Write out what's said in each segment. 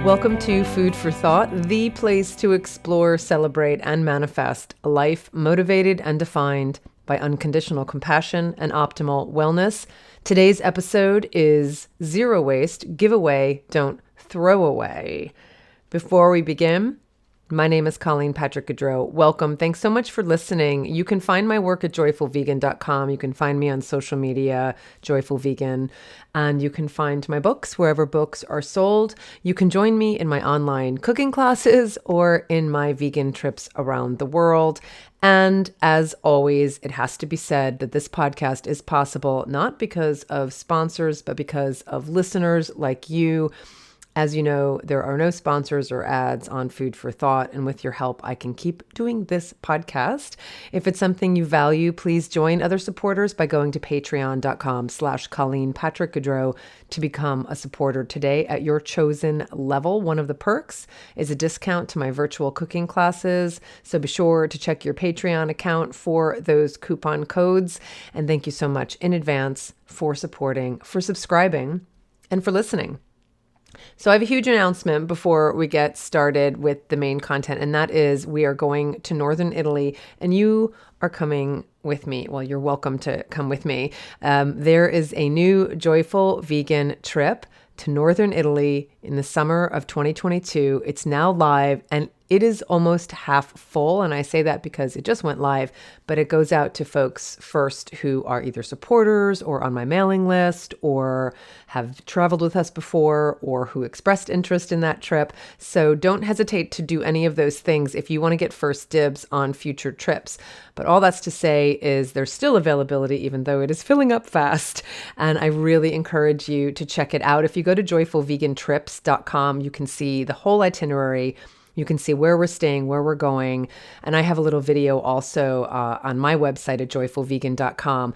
Welcome to Food for Thought, the place to explore, celebrate, and manifest a life motivated and defined by unconditional compassion and optimal wellness. Today's episode is Zero Waste, Give Away, Don't Throw Away. Before we begin, my name is Patrick-Goudreau. Welcome. Thanks so much for listening. You can find my work at joyfulvegan.com. You can find me on social media, Joyful Vegan, and you can find my books wherever books are sold. You can join me in my online cooking classes or in my vegan trips around the world. And as always, it has to be said that this podcast is possible not because of sponsors, but because of listeners like you. As you know, there are no sponsors or ads on Food for Thought, and with your help, I can keep doing this podcast. If it's something you value, please join other supporters by going to patreon.com/Colleen Patrick-Goudreau to become a supporter today at your chosen level. One of the perks is a discount to my virtual cooking classes, so be sure to check your Patreon account for those coupon codes. And thank you so much in advance for supporting, for subscribing, and for listening. So I have a huge announcement before we get started with the main content, and that is we are going to Northern Italy, and you are coming with me. Well, you're welcome to come with me. There is a new Joyful Vegan trip to Northern Italy in the summer of 2022. It's now live, and it is almost half full. And I say that because it just went live, but it goes out to folks first who are either supporters or on my mailing list or have traveled with us before or who expressed interest in that trip. So don't hesitate to do any of those things if you want to get first dibs on future trips. But all that's to say is there's still availability, even though it is filling up fast. And I really encourage you to check it out. If you go to joyfulvegantrips.com, you can see the whole itinerary. You can see where we're staying, where we're going. And I have a little video also on my website at joyfulvegan.com.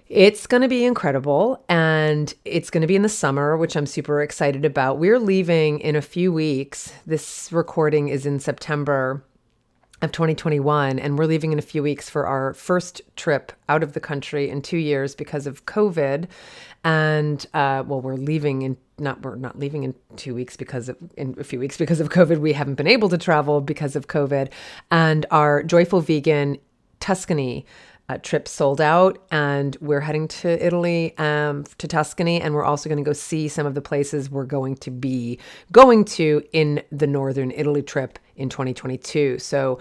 It's going to be incredible, and it's going to be in the summer, which I'm super excited about. We're leaving in a few weeks. This recording is in September of 2021, and we're leaving in a few weeks for our first trip out of the country in 2 years because of COVID. And we're not leaving in 2 weeks in a few weeks because of COVID. We haven't been able to travel because of COVID. And our Joyful Vegan Tuscany trip sold out, and we're heading to Italy, to Tuscany, and we're also going to go see some of the places we're going to be going to in the Northern Italy trip in 2022. So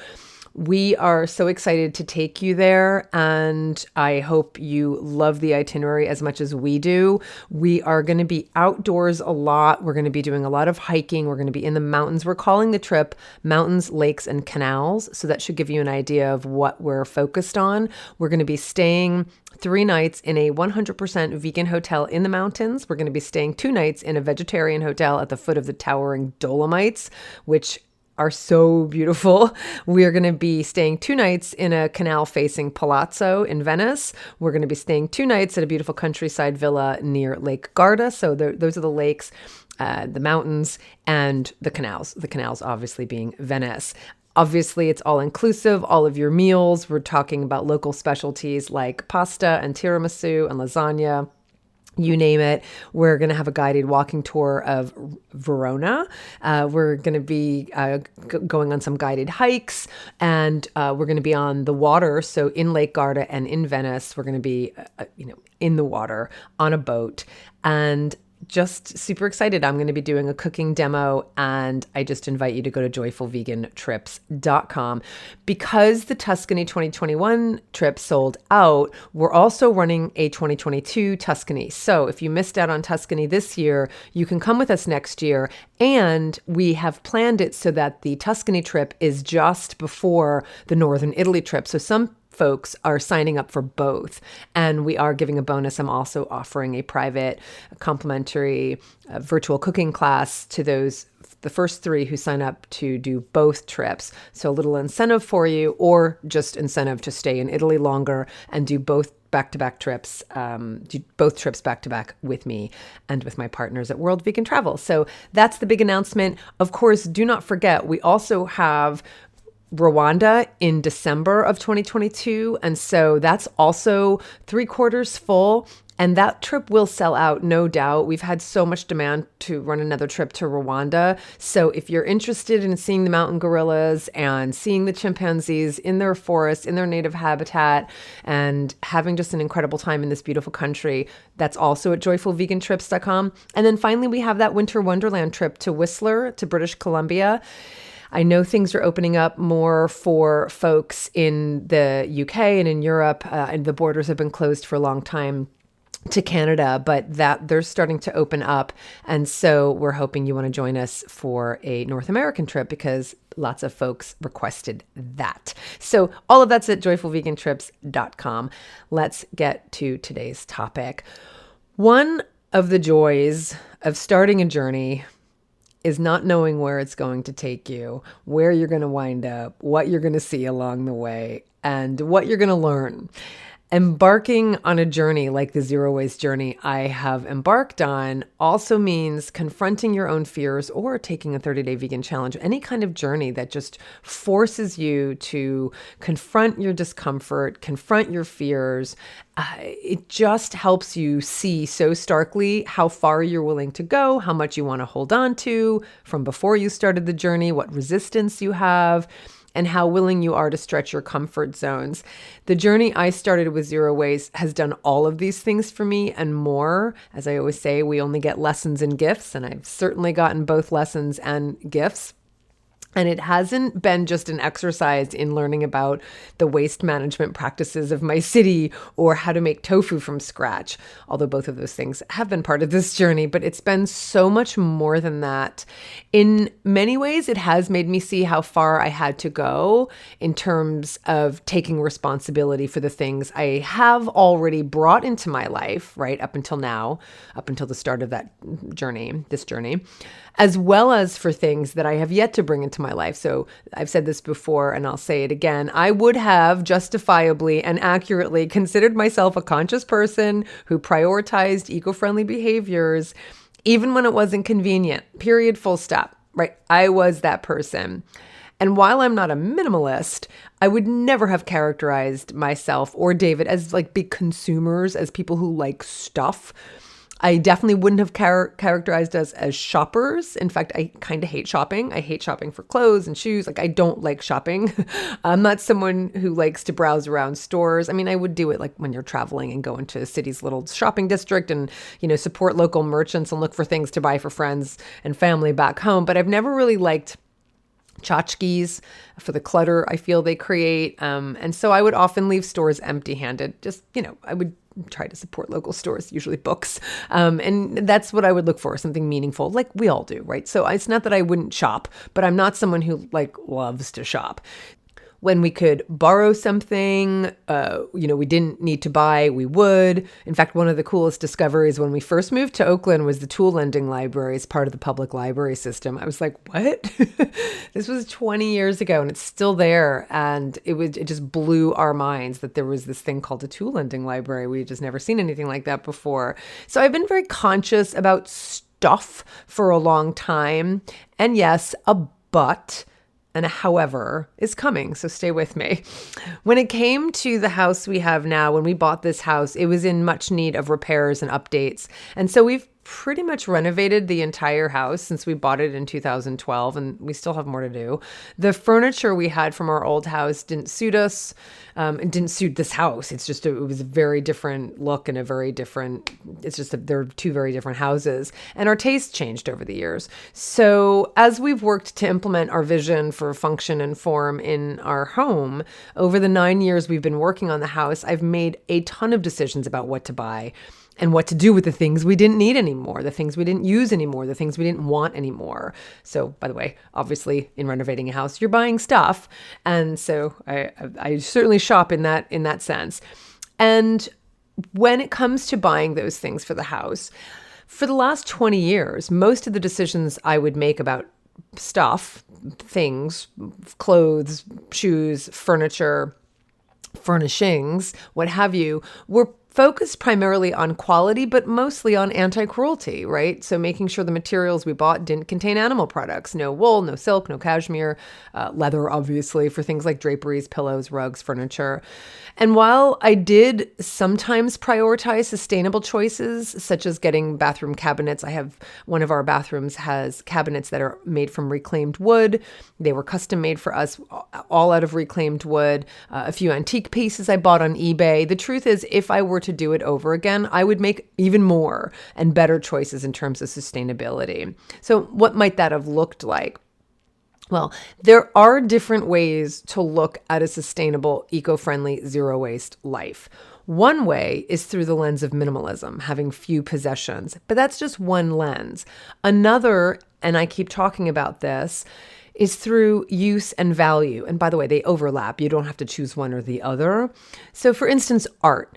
we are so excited to take you there, and I hope you love the itinerary as much as we do. We are going to be outdoors a lot. We're going to be doing a lot of hiking. We're going to be in the mountains. We're calling the trip Mountains, Lakes, and Canals, so that should give you an idea of what we're focused on. We're going to be staying 3 nights in a 100% vegan hotel in the mountains. We're going to be staying 2 nights in a vegetarian hotel at the foot of the towering Dolomites, which are so beautiful. We are going to be staying 2 nights in a canal-facing palazzo in Venice. We're going to be staying 2 nights at a beautiful countryside villa near Lake Garda. So those are the lakes, the mountains, and the canals. The canals obviously being Venice. Obviously, it's all inclusive, all of your meals. We're talking about local specialties like pasta and tiramisu and lasagna. You name it. We're going to have a guided walking tour of Verona. We're going to be going on some guided hikes, and we're going to be on the water. So in Lake Garda and in Venice, we're going to be, in the water on a boat, and just super excited. I'm going to be doing a cooking demo, and I just invite you to go to joyfulvegantrips.com. Because the Tuscany 2021 trip sold out, we're also running a 2022 Tuscany. So if you missed out on Tuscany this year, you can come with us next year. And we have planned it so that the Tuscany trip is just before the Northern Italy trip. So some folks are signing up for both, and we are giving a bonus. I'm also offering a private, complimentary virtual cooking class to the first 3 who sign up to do both trips. So a little incentive for you, or just incentive to stay in Italy longer and do both back-to-back trips, do both trips back-to-back with me and with my partners at World Vegan Travel. So that's the big announcement. Of course, do not forget, we also have Rwanda in December of 2022. And so that's also 3/4 full. And that trip will sell out, no doubt. We've had so much demand to run another trip to Rwanda. So if you're interested in seeing the mountain gorillas and seeing the chimpanzees in their forest, in their native habitat, and having just an incredible time in this beautiful country, that's also at joyfulvegantrips.com. And then finally, we have that winter wonderland trip to Whistler, to British Columbia. I know things are opening up more for folks in the UK and in Europe, and the borders have been closed for a long time to Canada, but that they're starting to open up. And so we're hoping you want to join us for a North American trip because lots of folks requested that. So all of that's at joyfulvegantrips.com. Let's get to today's topic. One of the joys of starting a journey is not knowing where it's going to take you, where you're going to wind up, what you're going to see along the way, and what you're going to learn. Embarking on a journey like the zero waste journey I have embarked on also means confronting your own fears or taking a 30-day vegan challenge, any kind of journey that just forces you to confront your discomfort, confront your fears. It just helps you see so starkly how far you're willing to go, how much you want to hold on to from before you started the journey, what resistance you have, and how willing you are to stretch your comfort zones. The journey I started with zero waste has done all of these things for me and more. As I always say, we only get lessons and gifts, and I've certainly gotten both lessons and gifts. And it hasn't been just an exercise in learning about the waste management practices of my city or how to make tofu from scratch, although both of those things have been part of this journey, but it's been so much more than that. In many ways, it has made me see how far I had to go in terms of taking responsibility for the things I have already brought into my life, right, up until now, up until the start of that journey, this journey, as well as for things that I have yet to bring into my life. So I've said this before and I'll say it again. I would have justifiably and accurately considered myself a conscious person who prioritized eco-friendly behaviors, even when it wasn't convenient, period, full stop, right? I was that person. And while I'm not a minimalist, I would never have characterized myself or David as like big consumers, as people who like stuff. I definitely wouldn't have characterized us as shoppers. In fact, I kind of hate shopping. I hate shopping for clothes and shoes. Like, I don't like shopping. I'm not someone who likes to browse around stores. I mean, I would do it like when you're traveling and go into a city's little shopping district and, support local merchants and look for things to buy for friends and family back home. But I've never really liked tchotchkes for the clutter I feel they create. And so I would often leave stores empty-handed. Just, I would try to support local stores, usually books. And that's what I would look for, something meaningful, like we all do, right? So it's not that I wouldn't shop, but I'm not someone who loves to shop. When we could borrow something, we didn't need to buy, we would. In fact, one of the coolest discoveries when we first moved to Oakland was the tool lending library as part of the public library system. I was like, what? This was 20 years ago and it's still there. And it just blew our minds that there was this thing called a tool lending library. We had just never seen anything like that before. So I've been very conscious about stuff for a long time. And yes, a but and a however is coming, so stay with me. When it came to the house we have now, when we bought this house, it was in much need of repairs and updates. And so we've pretty much renovated the entire house since we bought it in 2012, and we still have more to do. The furniture we had from our old house didn't suit us. It didn't suit this house. It was a very different look and they're two very different houses. And our taste changed over the years. So as we've worked to implement our vision for function and form in our home, over the 9 years we've been working on the house, I've made a ton of decisions about what to buy and what to do with the things we didn't need anymore, the things we didn't use anymore, the things we didn't want anymore. So, by the way, obviously, in renovating a house, you're buying stuff, and so I certainly shop in that sense. And when it comes to buying those things for the house, for the last 20 years, most of the decisions I would make about stuff, things, clothes, shoes, furniture, furnishings, what have you, were focused primarily on quality, but mostly on anti-cruelty, right? So making sure the materials we bought didn't contain animal products. No wool, no silk, no cashmere, leather, obviously, for things like draperies, pillows, rugs, furniture. And while I did sometimes prioritize sustainable choices, such as getting bathroom cabinets, one of our bathrooms has cabinets that are made from reclaimed wood. They were custom made for us, all out of reclaimed wood. A few antique pieces I bought on eBay. The truth is, if I were to do it over again, I would make even more and better choices in terms of sustainability. So what might that have looked like? Well, there are different ways to look at a sustainable, eco-friendly, zero-waste life. One way is through the lens of minimalism, having few possessions, but that's just one lens. Another, and I keep talking about this, is through use and value. And by the way, they overlap. You don't have to choose one or the other. So for instance, art.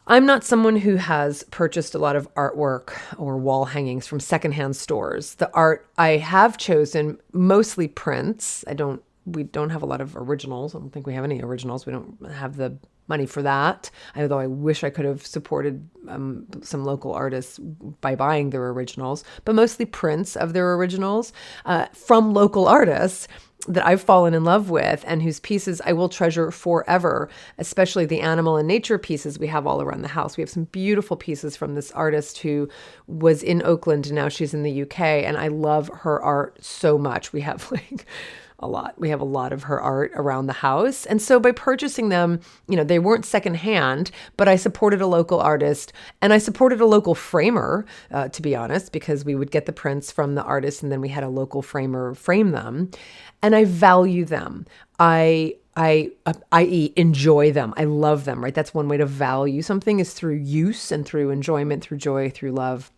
I'm not someone who has purchased a lot of artwork or wall hangings from secondhand stores. The art I have chosen, mostly prints. We don't have a lot of originals. I don't think we have any originals. We don't have the money for that, although I wish I could have supported some local artists by buying their originals, but mostly prints of their originals from local artists that I've fallen in love with and whose pieces I will treasure forever, especially the animal and nature pieces we have all around the house. We have some beautiful pieces from this artist who was in Oakland and now she's in the UK, and I love her art so much. We have we have a lot of her art around the house. And so by purchasing them, they weren't secondhand, but I supported a local artist and I supported a local framer, to be honest, because we would get the prints from the artist and then we had a local framer frame them. And I value them. I.e. enjoy them. I love them, right? That's one way to value something, is through use and through enjoyment, through joy, through love.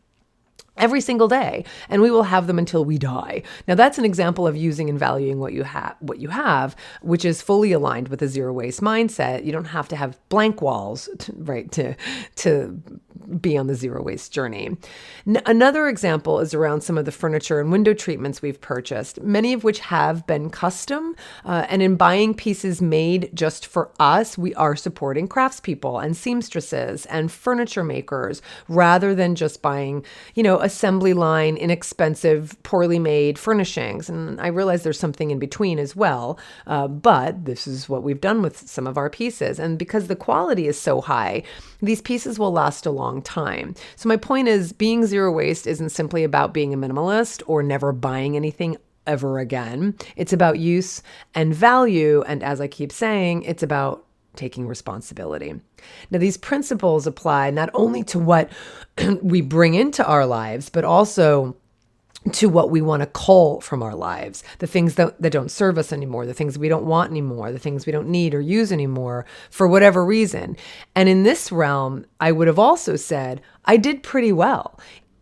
Every single day, and we will have them until we die. Now that's an example of using and valuing what you have, which is fully aligned with a zero waste mindset. You don't have to have blank walls, to be on the zero waste journey. Another example is around some of the furniture and window treatments we've purchased, many of which have been custom. And in buying pieces made just for us, we are supporting craftspeople and seamstresses and furniture makers, rather than just buying, assembly line, inexpensive, poorly made furnishings. And I realize there's something in between as well. But this is what we've done with some of our pieces. And because the quality is so high, these pieces will last a long time. So my point is, being zero waste isn't simply about being a minimalist or never buying anything ever again. It's about use and value. And as I keep saying, it's about taking responsibility. Now, these principles apply not only to what we bring into our lives, but also to what we want to cull from our lives, the things that don't serve us anymore, the things we don't want anymore, the things we don't need or use anymore for whatever reason. And in this realm, I would have also said, I did pretty well,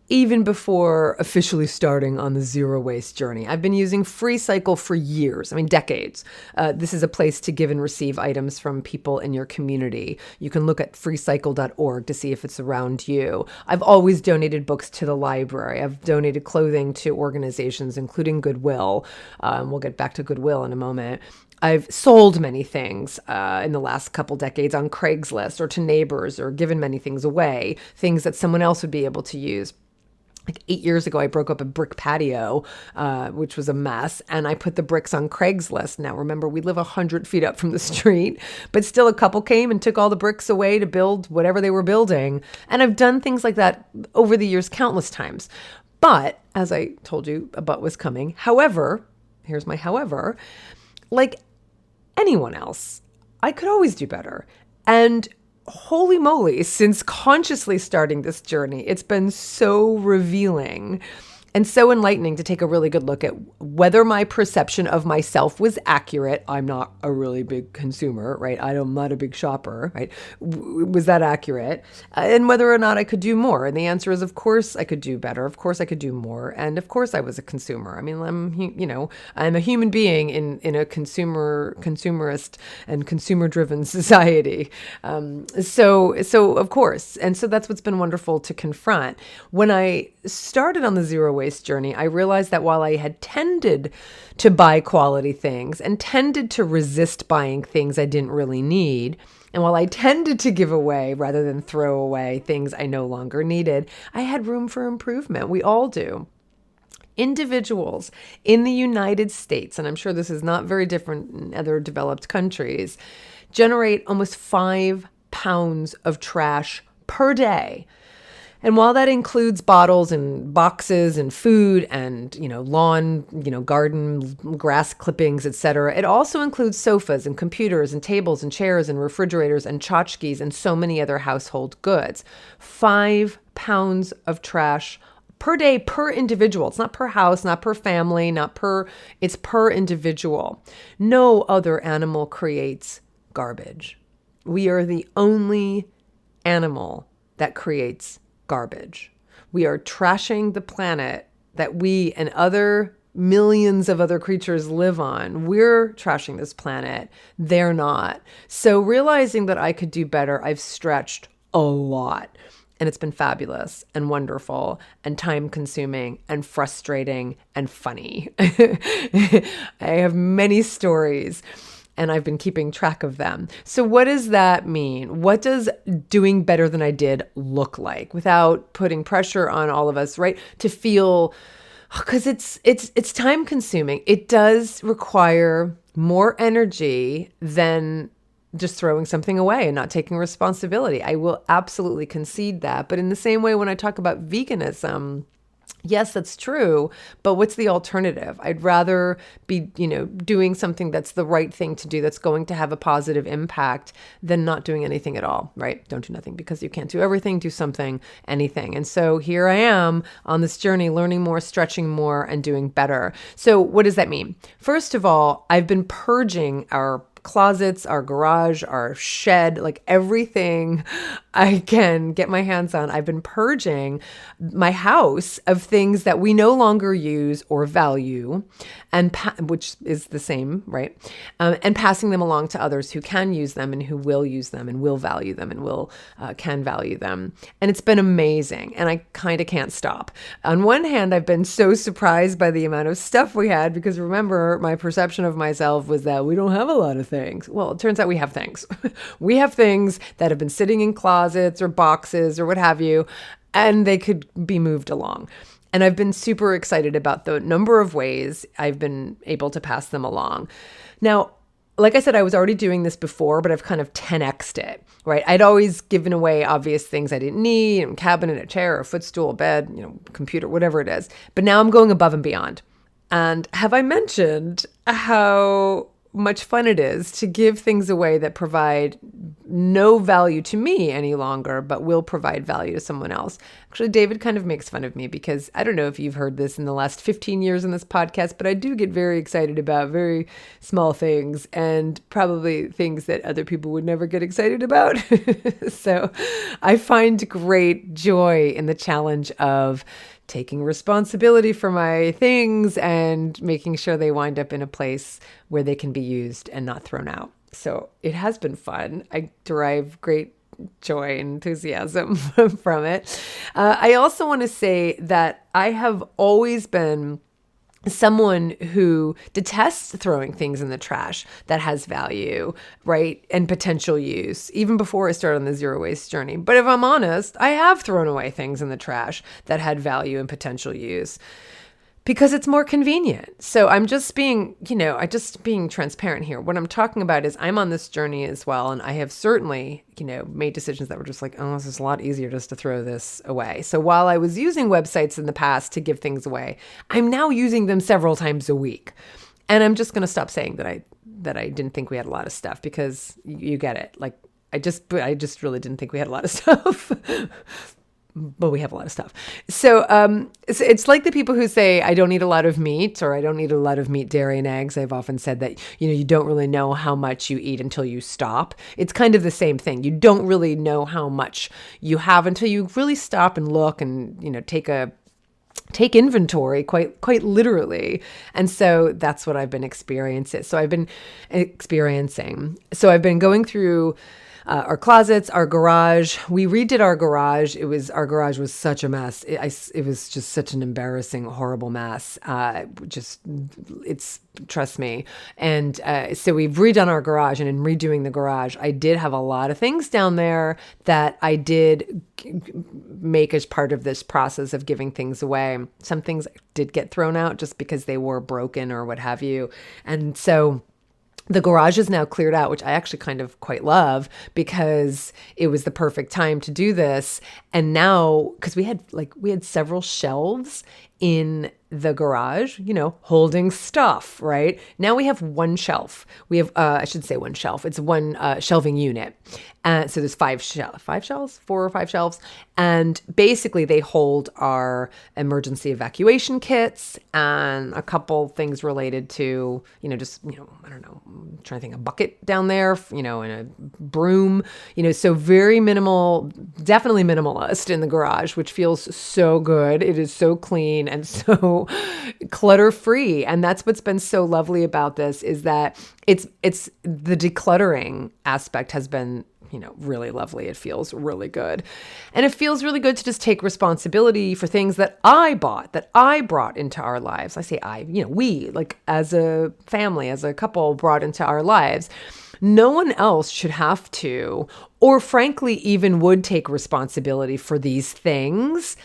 even before officially starting on the zero waste journey. I've been using FreeCycle for years, decades. This is a place to give and receive items from people in your community. You can look at freecycle.org to see if it's around you. I've always donated books to the library. I've donated clothing to organizations, including Goodwill. We'll get back to Goodwill in a moment. I've sold many things in the last couple decades on Craigslist or to neighbors, or given many things away, things that someone else would be able to use. Like 8 years ago, I broke up a brick patio, which was a mess, and I put the bricks on Craigslist. Now, remember, we live 100 feet up from the street, but still a couple came and took all the bricks away to build whatever they were building. And I've done things like that over the years countless times. But, as I told you, a but was coming. However, here's my however, like anyone else, I could always do better. And holy moly, since consciously starting this journey, it's been so revealing and so enlightening to take a really good look at whether my perception of myself was accurate. I'm not a really big consumer, right? I'm not a big shopper, right? Was that accurate? And whether or not I could do more. And the answer is, of course, I could do better. Of course, I could do more. And of course, I was a consumer. I'm a human being in a consumerist and consumer-driven society. So of course. And so that's what's been wonderful to confront. When I started on the zero waste journey, I realized that while I had tended to buy quality things and tended to resist buying things I didn't really need, And while I tended to give away rather than throw away things I no longer needed, I had room for improvement. We all do. Individuals in the United States, and I'm sure this is not very different in other developed countries, generate almost 5 pounds of trash per day. And while that includes bottles and boxes and food and, lawn, garden, grass clippings, etc., it also includes sofas and computers and tables and chairs and refrigerators and tchotchkes and so many other household goods. 5 pounds of trash per day per individual. It's not per house, not per family, it's per individual. No other animal creates garbage. We are the only animal that creates garbage. We are trashing the planet that we and other millions of other creatures live on. We're trashing this planet. They're not. So realizing that I could do better, I've stretched a lot. And it's been fabulous and wonderful and time consuming and frustrating and funny. I have many stories, and I've been keeping track of them. So what does that mean? What does doing better than I did look like without putting pressure on all of us, right? To feel, because it's time consuming. It does require more energy than just throwing something away and not taking responsibility. I will absolutely concede that. But in the same way, when I talk about veganism, yes, that's true, but what's the alternative? I'd rather be, doing something that's the right thing to do, that's going to have a positive impact, than not doing anything at all, right? Don't do nothing, because you can't do everything, do something, anything. And so here I am on this journey, learning more, stretching more, and doing better. So what does that mean? First of all, I've been purging our closets, our garage, our shed, like everything I can get my hands on. I've been purging my house of things that we no longer use or value, and which is the same, right? And passing them along to others who can use them and who will use them and will value them and can value them. And it's been amazing. And I kind of can't stop. On one hand, I've been so surprised by the amount of stuff we had, because remember, my perception of myself was that we don't have a lot of things. Well, it turns out we have things. We have things that have been sitting in closets or boxes or what have you, and they could be moved along. And I've been super excited about the number of ways I've been able to pass them along. Now, like I said, I was already doing this before, but I've kind of 10x'd it, right? I'd always given away obvious things I didn't need, a cabinet, a chair, a footstool, a bed, computer, whatever it is. But now I'm going above and beyond. And have I mentioned how much fun it is to give things away that provide no value to me any longer, but will provide value to someone else? Actually, David kind of makes fun of me, because I don't know if you've heard this in the last 15 years in this podcast, but I do get very excited about very small things, and probably things that other people would never get excited about. So I find great joy in the challenge of taking responsibility for my things and making sure they wind up in a place where they can be used and not thrown out. So it has been fun. I derive great joy and enthusiasm from it. I also want to say that I have always been someone who detests throwing things in the trash that has value, right? And potential use, even before I started on the zero waste journey. But if I'm honest, I have thrown away things in the trash that had value and potential use, because it's more convenient. So I'm just being, being transparent here. What I'm talking about is I'm on this journey as well. And I have certainly, made decisions that were just like, oh, this is a lot easier just to throw this away. So while I was using websites in the past to give things away, I'm now using them several times a week. And I'm just going to stop saying that I didn't think we had a lot of stuff, because you get it. Like, I just really didn't think we had a lot of stuff. But we have a lot of stuff. So it's like the people who say, I don't eat a lot of meat, or I don't eat a lot of meat, dairy, and eggs. I've often said that, you don't really know how much you eat until you stop. It's kind of the same thing. You don't really know how much you have until you really stop and look and, take inventory quite literally. And so that's what I've been experiencing. So I've been going through our closets, our garage. We redid our garage. Our garage was such a mess. It was just such an embarrassing, horrible mess. Trust me. And so we've redone our garage, and in redoing the garage, I did have a lot of things down there that I did make as part of this process of giving things away. Some things did get thrown out just because they were broken or what have you. And so the garage is now cleared out, which I actually kind of quite love because it was the perfect time to do this. And now, because we had several shelves in the garage, holding stuff, right? Now we have one shelf. We have, I should say one shelf. It's one shelving unit. So there's 4 or 5 shelves. And basically they hold our emergency evacuation kits and a couple things related to, I don't know, I'm trying to think, a bucket down there, and a broom, so very minimal, definitely minimalist in the garage, which feels so good. It is so clean and so clutter free. And that's what's been so lovely about this, is that it's the decluttering aspect has been, really lovely. It feels really good. And it feels really good to just take responsibility for things that I bought, that I brought into our lives. I say we, like as a family, as a couple, brought into our lives. No one else should have to, or frankly, even would take responsibility for these things,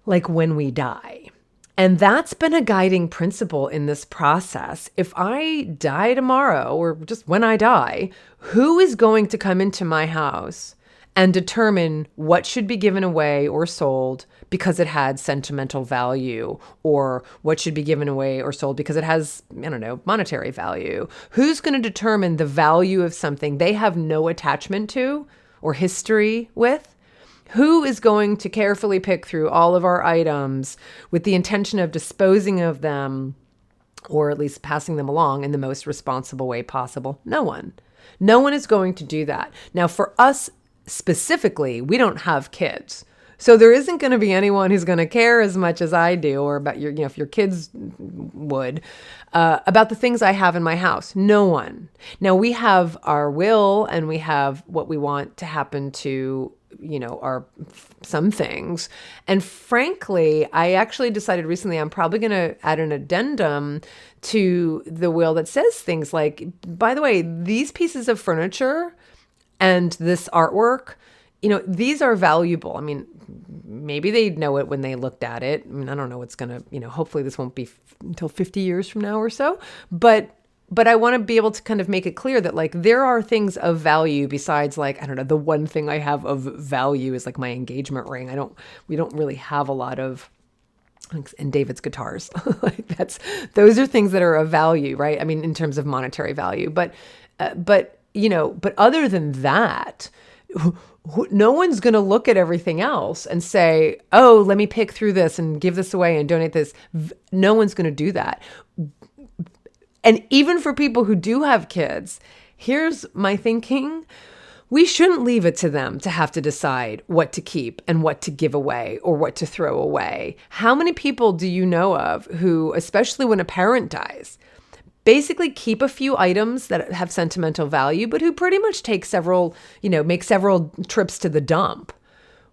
like when we die. And that's been a guiding principle in this process. If I die tomorrow, or just when I die, who is going to come into my house and determine what should be given away or sold because it had sentimental value, or what should be given away or sold because it has, monetary value? Who's going to determine the value of something they have no attachment to or history with? Who is going to carefully pick through all of our items with the intention of disposing of them, or at least passing them along in the most responsible way possible? No one. No one is going to do that. Now, for us specifically, we don't have kids. So there isn't going to be anyone who's going to care as much as I do, or about if your kids would, about the things I have in my house. No one. Now, we have our will, and we have what we want to happen to some things. And frankly, I actually decided recently I'm probably going to add an addendum to the will that says things like, by the way, these pieces of furniture and this artwork, these are valuable. I mean, maybe they'd know it when they looked at it. I mean, I don't know what's going to, hopefully this won't be until 50 years from now or so, but I want to be able to kind of make it clear that there are things of value besides the one thing I have of value is my engagement ring. We don't really have a lot of, and David's guitars. Those are things that are of value, right? I mean, in terms of monetary value, but other than that, no one's going to look at everything else and say, oh, let me pick through this and give this away and donate this. No one's going to do that. And even for people who do have kids, here's my thinking. We shouldn't leave it to them to have to decide what to keep and what to give away or what to throw away. How many people do you know of who, especially when a parent dies, basically keep a few items that have sentimental value, but who pretty much take make several trips to the dump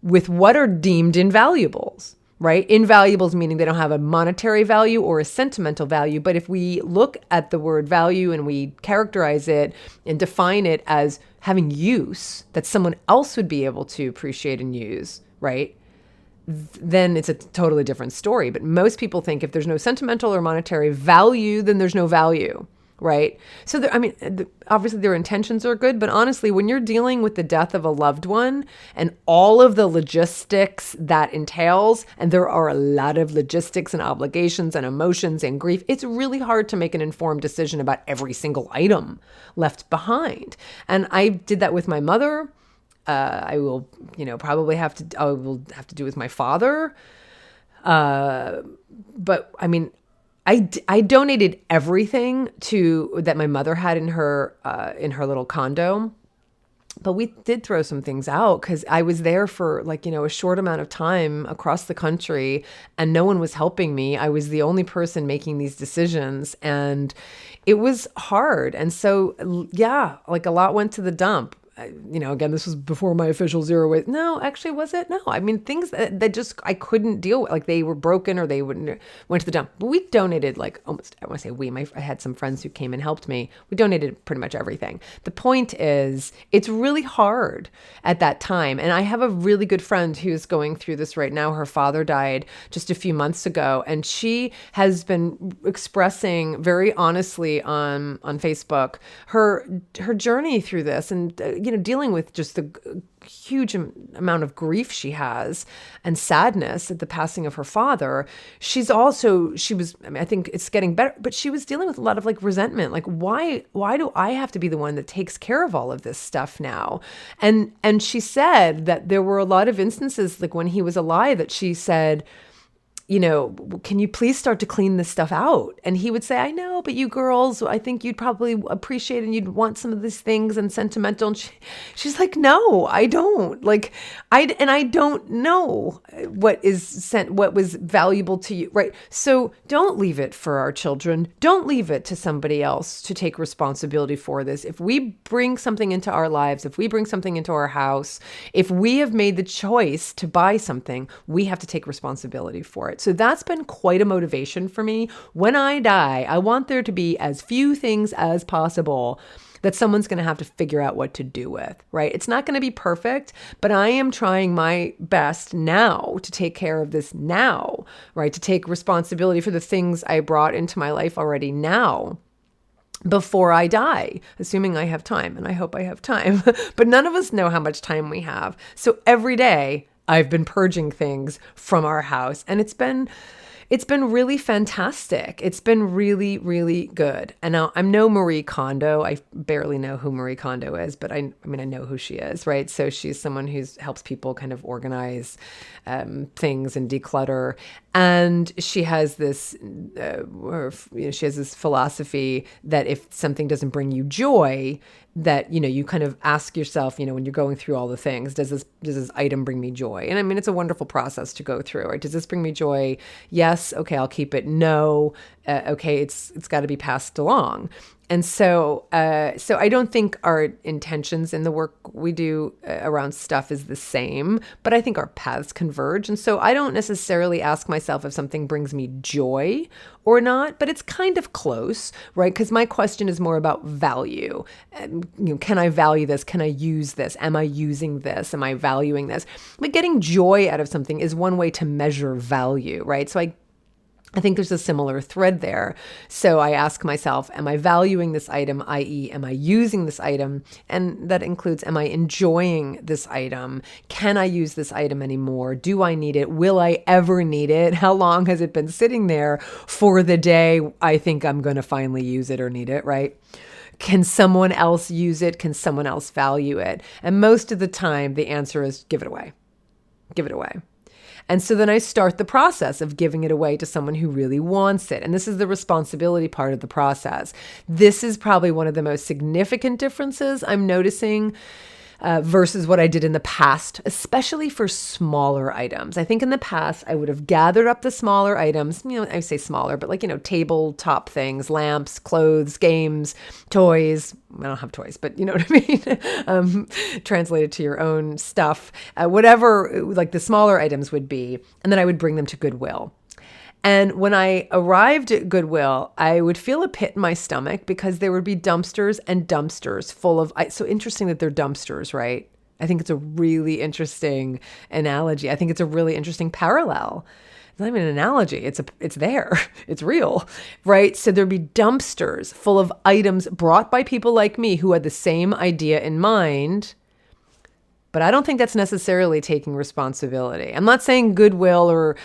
with what are deemed invaluables? Right? Invaluables meaning they don't have a monetary value or a sentimental value. But if we look at the word value and we characterize it and define it as having use that someone else would be able to appreciate and use, right? Then it's a totally different story. But most people think if there's no sentimental or monetary value, then there's no value. Right? So, obviously their intentions are good, but honestly, when you're dealing with the death of a loved one and all of the logistics that entails, and there are a lot of logistics and obligations and emotions and grief, it's really hard to make an informed decision about every single item left behind. And I did that with my mother. I will, probably have to do with my father. But I donated everything that my mother had in her little condo, but we did throw some things out because I was there for a short amount of time across the country and no one was helping me. I was the only person making these decisions and it was hard. And so, yeah, a lot went to the dump. again, this was before my official zero waste. No, actually, was it? No, I mean, things that just I couldn't deal with, like they were broken or they went to the dump. But we donated like almost, I want to say I had some friends who came and helped me. We donated pretty much everything. The point is, it's really hard at that time. And I have a really good friend who's going through this right now. Her father died just a few months ago, and she has been expressing very honestly on Facebook her journey through this, and dealing with just the huge amount of grief she has and sadness at the passing of her father. I think it's getting better, but she was dealing with a lot of like resentment. Like, why do I have to be the one that takes care of all of this stuff now? And she said that there were a lot of instances, like when he was alive, that she said, can you please start to clean this stuff out? And he would say, I know, but you girls, I think you'd probably appreciate and you'd want some of these things and sentimental. And she's like, no, I don't. Like, I don't know what was valuable to you, right? So don't leave it for our children. Don't leave it to somebody else to take responsibility for this. If we bring something into our lives, if we bring something into our house, if we have made the choice to buy something, we have to take responsibility for it. So that's been quite a motivation for me. When I die, I want there to be as few things as possible that someone's going to have to figure out what to do with, right? It's not going to be perfect, but I am trying my best now to take care of this now, right? To take responsibility for the things I brought into my life already now, before I die, assuming I have time, and I hope I have time. But none of us know how much time we have. So every day I've been purging things from our house, and it's been really fantastic. It's been really, really good. And now I'm no Marie Kondo. I barely know who Marie Kondo is, but I know who she is, right? So she's someone who helps people kind of organize things and declutter. And she has this, she has this philosophy that if something doesn't bring you joy, that, you kind of ask yourself, when you're going through all the things, does this item bring me joy? And I mean, it's a wonderful process to go through, right? Does this bring me joy? Yes. Okay. I'll keep it. No. Okay. It's got to be passed along. And so I don't think our intentions in the work we do around stuff is the same, but I think our paths converge. And so I don't necessarily ask myself if something brings me joy or not, but it's kind of close, right? Because my question is more about value. Can I value this? Can I use this? Am I using this? Am I valuing this? But getting joy out of something is one way to measure value, right? So I think there's a similar thread there. So I ask myself, am I valuing this item, i.e., am I using this item? And that includes, am I enjoying this item? Can I use this item anymore? Do I need it? Will I ever need it? How long has it been sitting there for the day I think I'm going to finally use it or need it, right? Can someone else use it? Can someone else value it? And most of the time, the answer is give it away. Give it away. And so then I start the process of giving it away to someone who really wants it. And this is the responsibility part of the process. This is probably one of the most significant differences I'm noticing versus what I did in the past, especially for smaller items. I think in the past, I would have gathered up the smaller items, I say smaller, but like, tabletop things, lamps, clothes, games, toys. I don't have toys, but you know what I mean? Translated to your own stuff, whatever like the smaller items would be. And then I would bring them to Goodwill. And when I arrived at Goodwill, I would feel a pit in my stomach because there would be dumpsters and dumpsters full of, so interesting that they're dumpsters, right? I think it's a really interesting analogy. I think it's a really interesting parallel. It's not even an analogy. It's there. It's real, right? So there'd be dumpsters full of items brought by people like me who had the same idea in mind. But I don't think that's necessarily taking responsibility. I'm not saying Goodwill or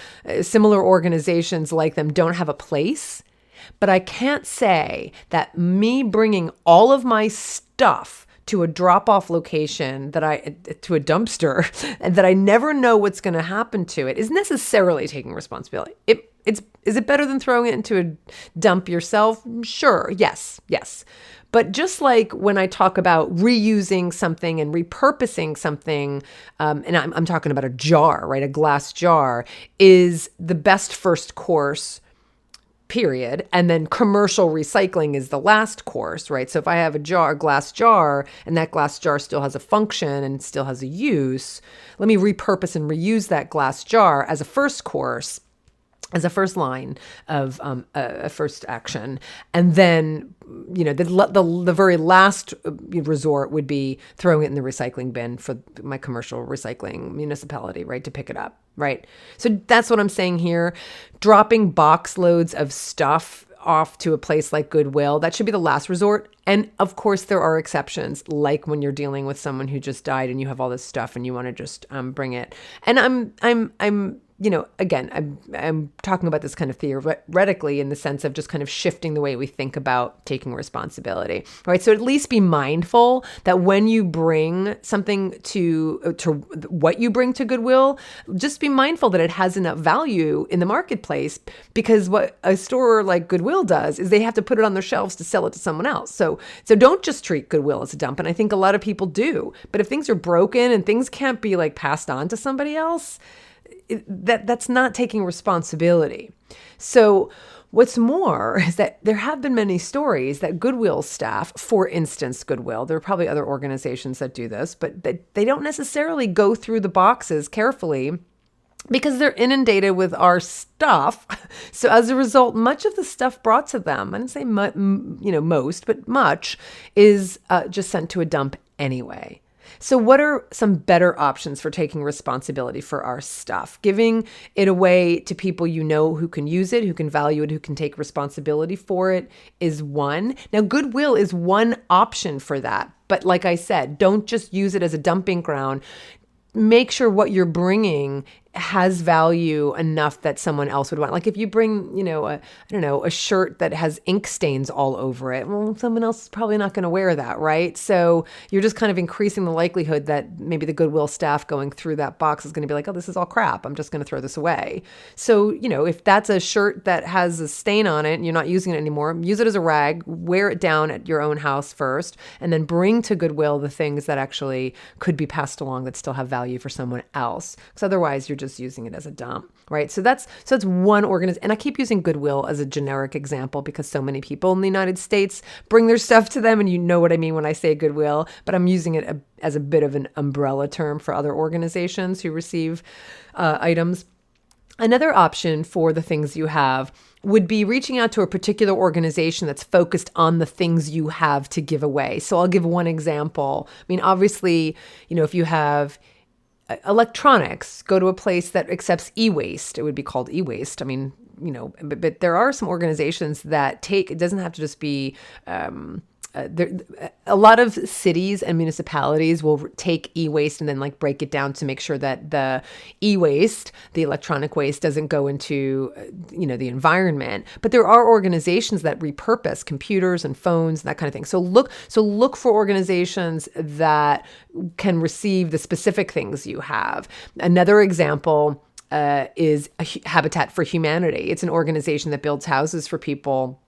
similar organizations like them don't have a place, but I can't say that me bringing all of my stuff to a drop-off location to a dumpster, and that I never know what's going to happen to it is necessarily taking responsibility. Is it better than throwing it into a dump yourself? Sure. Yes. But just like when I talk about reusing something and repurposing something, and I'm talking about a jar, right? A glass jar is the best first course period. And then commercial recycling is the last course, right? So if I have a glass jar, and that glass jar still has a function and still has a use, let me repurpose and reuse that glass jar as a first course, as a first line of a first action. And then, the very last resort would be throwing it in the recycling bin for my commercial recycling municipality, right, to pick it up, right? So that's what I'm saying here. Dropping box loads of stuff off to a place like Goodwill, that should be the last resort. And of course, there are exceptions, like when you're dealing with someone who just died and you have all this stuff and you want to just bring it. And I'm again, I'm talking about this kind of theoretically in the sense of just kind of shifting the way we think about taking responsibility, right? So at least be mindful that when you bring something to what you bring to Goodwill, just be mindful that it has enough value in the marketplace, because what a store like Goodwill does is they have to put it on their shelves to sell it to someone else. So don't just treat Goodwill as a dump. And I think a lot of people do, but if things are broken and things can't be like passed on to somebody else, that's not taking responsibility. So what's more is that there have been many stories that Goodwill staff, for instance, Goodwill, there are probably other organizations that do this, but they don't necessarily go through the boxes carefully because they're inundated with our stuff. So as a result, much of the stuff brought to them, I didn't say most, but much, is just sent to a dump anyway. So what are some better options for taking responsibility for our stuff? Giving it away to people who can use it, who can value it, who can take responsibility for it is one. Now, Goodwill is one option for that. But like I said, don't just use it as a dumping ground. Make sure what you're bringing has value enough that someone else would want. Like if you bring, a shirt that has ink stains all over it, well, someone else is probably not going to wear that, right? So you're just kind of increasing the likelihood that maybe the Goodwill staff going through that box is going to be like, oh, this is all crap, I'm just going to throw this away. So, if that's a shirt that has a stain on it and you're not using it anymore, use it as a rag, wear it down at your own house first, and then bring to Goodwill the things that actually could be passed along that still have value for someone else. Because otherwise you're just using it as a dump, right? So that's one organization. And I keep using Goodwill as a generic example because so many people in the United States bring their stuff to them, and you know what I mean when I say Goodwill, but I'm using it as a bit of an umbrella term for other organizations who receive items. Another option for the things you have would be reaching out to a particular organization that's focused on the things you have to give away. So I'll give one example. I mean, obviously, if you have electronics, go to a place that accepts e-waste. It would be called e-waste. I mean, but there are some organizations that it doesn't have to just be, a lot of cities and municipalities will take e-waste and then break it down to make sure that the e-waste, the electronic waste, doesn't go into, the environment. But there are organizations that repurpose computers and phones and that kind of thing. So look for organizations that can receive the specific things you have. Another example is Habitat for Humanity. It's an organization that builds houses for people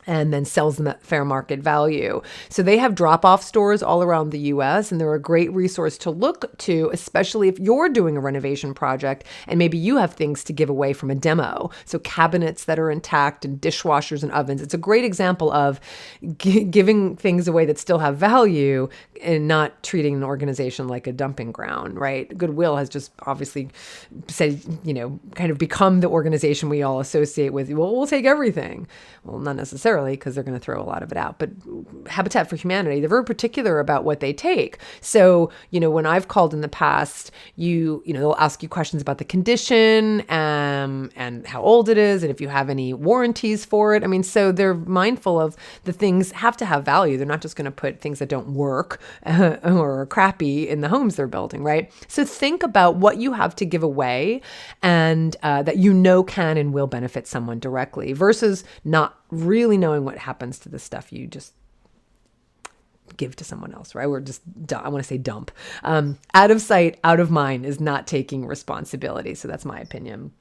and then sells them at fair market value. So they have drop-off stores all around the US, and they're a great resource to look to, especially if you're doing a renovation project and maybe you have things to give away from a demo. So cabinets that are intact and dishwashers and ovens. It's a great example of giving things away that still have value and not treating an organization like a dumping ground, right? Goodwill has just obviously said, kind of become the organization we all associate with. Well, we'll take everything. Well, not necessarily, because they're going to throw a lot of it out. But Habitat for Humanity, they're very particular about what they take. So, when I've called in the past, they'll ask you questions about the condition and how old it is, and if you have any warranties for it. I mean, so they're mindful of the things have to have value. They're not just going to put things that don't work or are crappy in the homes they're building, right? So think about what you have to give away and that can and will benefit someone directly versus not really knowing what happens to the stuff you just give to someone else, right? I want to say dump. Out of sight, out of mind is not taking responsibility. So that's my opinion.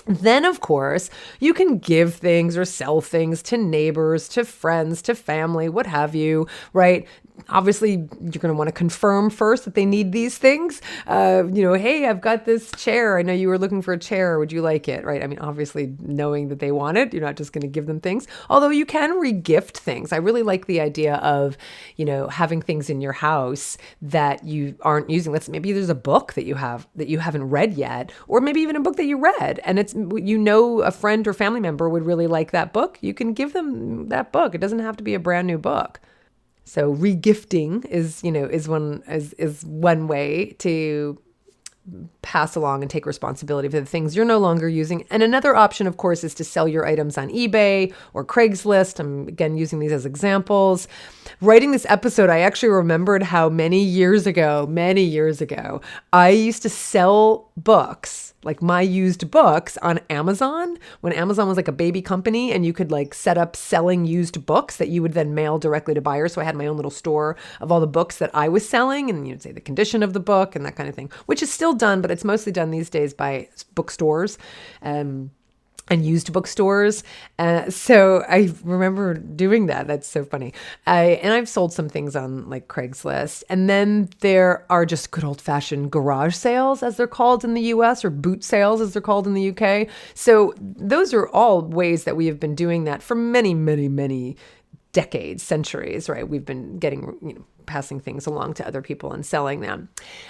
Then, of course, you can give things or sell things to neighbors, to friends, to family, what have you, right? Obviously, you're going to want to confirm first that they need these things. Hey, I've got this chair. I know you were looking for a chair. Would you like it? Right? I mean, obviously, knowing that they want it, you're not just going to give them things. Although you can regift things. I really like the idea of, having things in your house that you aren't using. Maybe there's a book that you haven't read yet, or maybe even a book that you read, and it's a friend or family member would really like that book. You can give them that book. It doesn't have to be a brand new book. So regifting is one way to pass along and take responsibility for the things you're no longer using. And another option, of course, is to sell your items on eBay or Craigslist. I'm again using these as examples. Writing this episode, I actually remembered how many years ago, I used to sell books, like my used books, on Amazon, when Amazon was like a baby company and you could like set up selling used books that you would then mail directly to buyers. So I had my own little store of all the books that I was selling, and you'd say the condition of the book and that kind of thing, which is still done, but it's mostly done these days by bookstores. And used bookstores. So I remember doing that. That's so funny. I've sold some things on like Craigslist. And then there are just good old fashioned garage sales, as they're called in the US, or boot sales, as they're called in the UK. So those are all ways that we have been doing that for many, many, many decades, centuries, right? We've been passing things along to other people and selling them.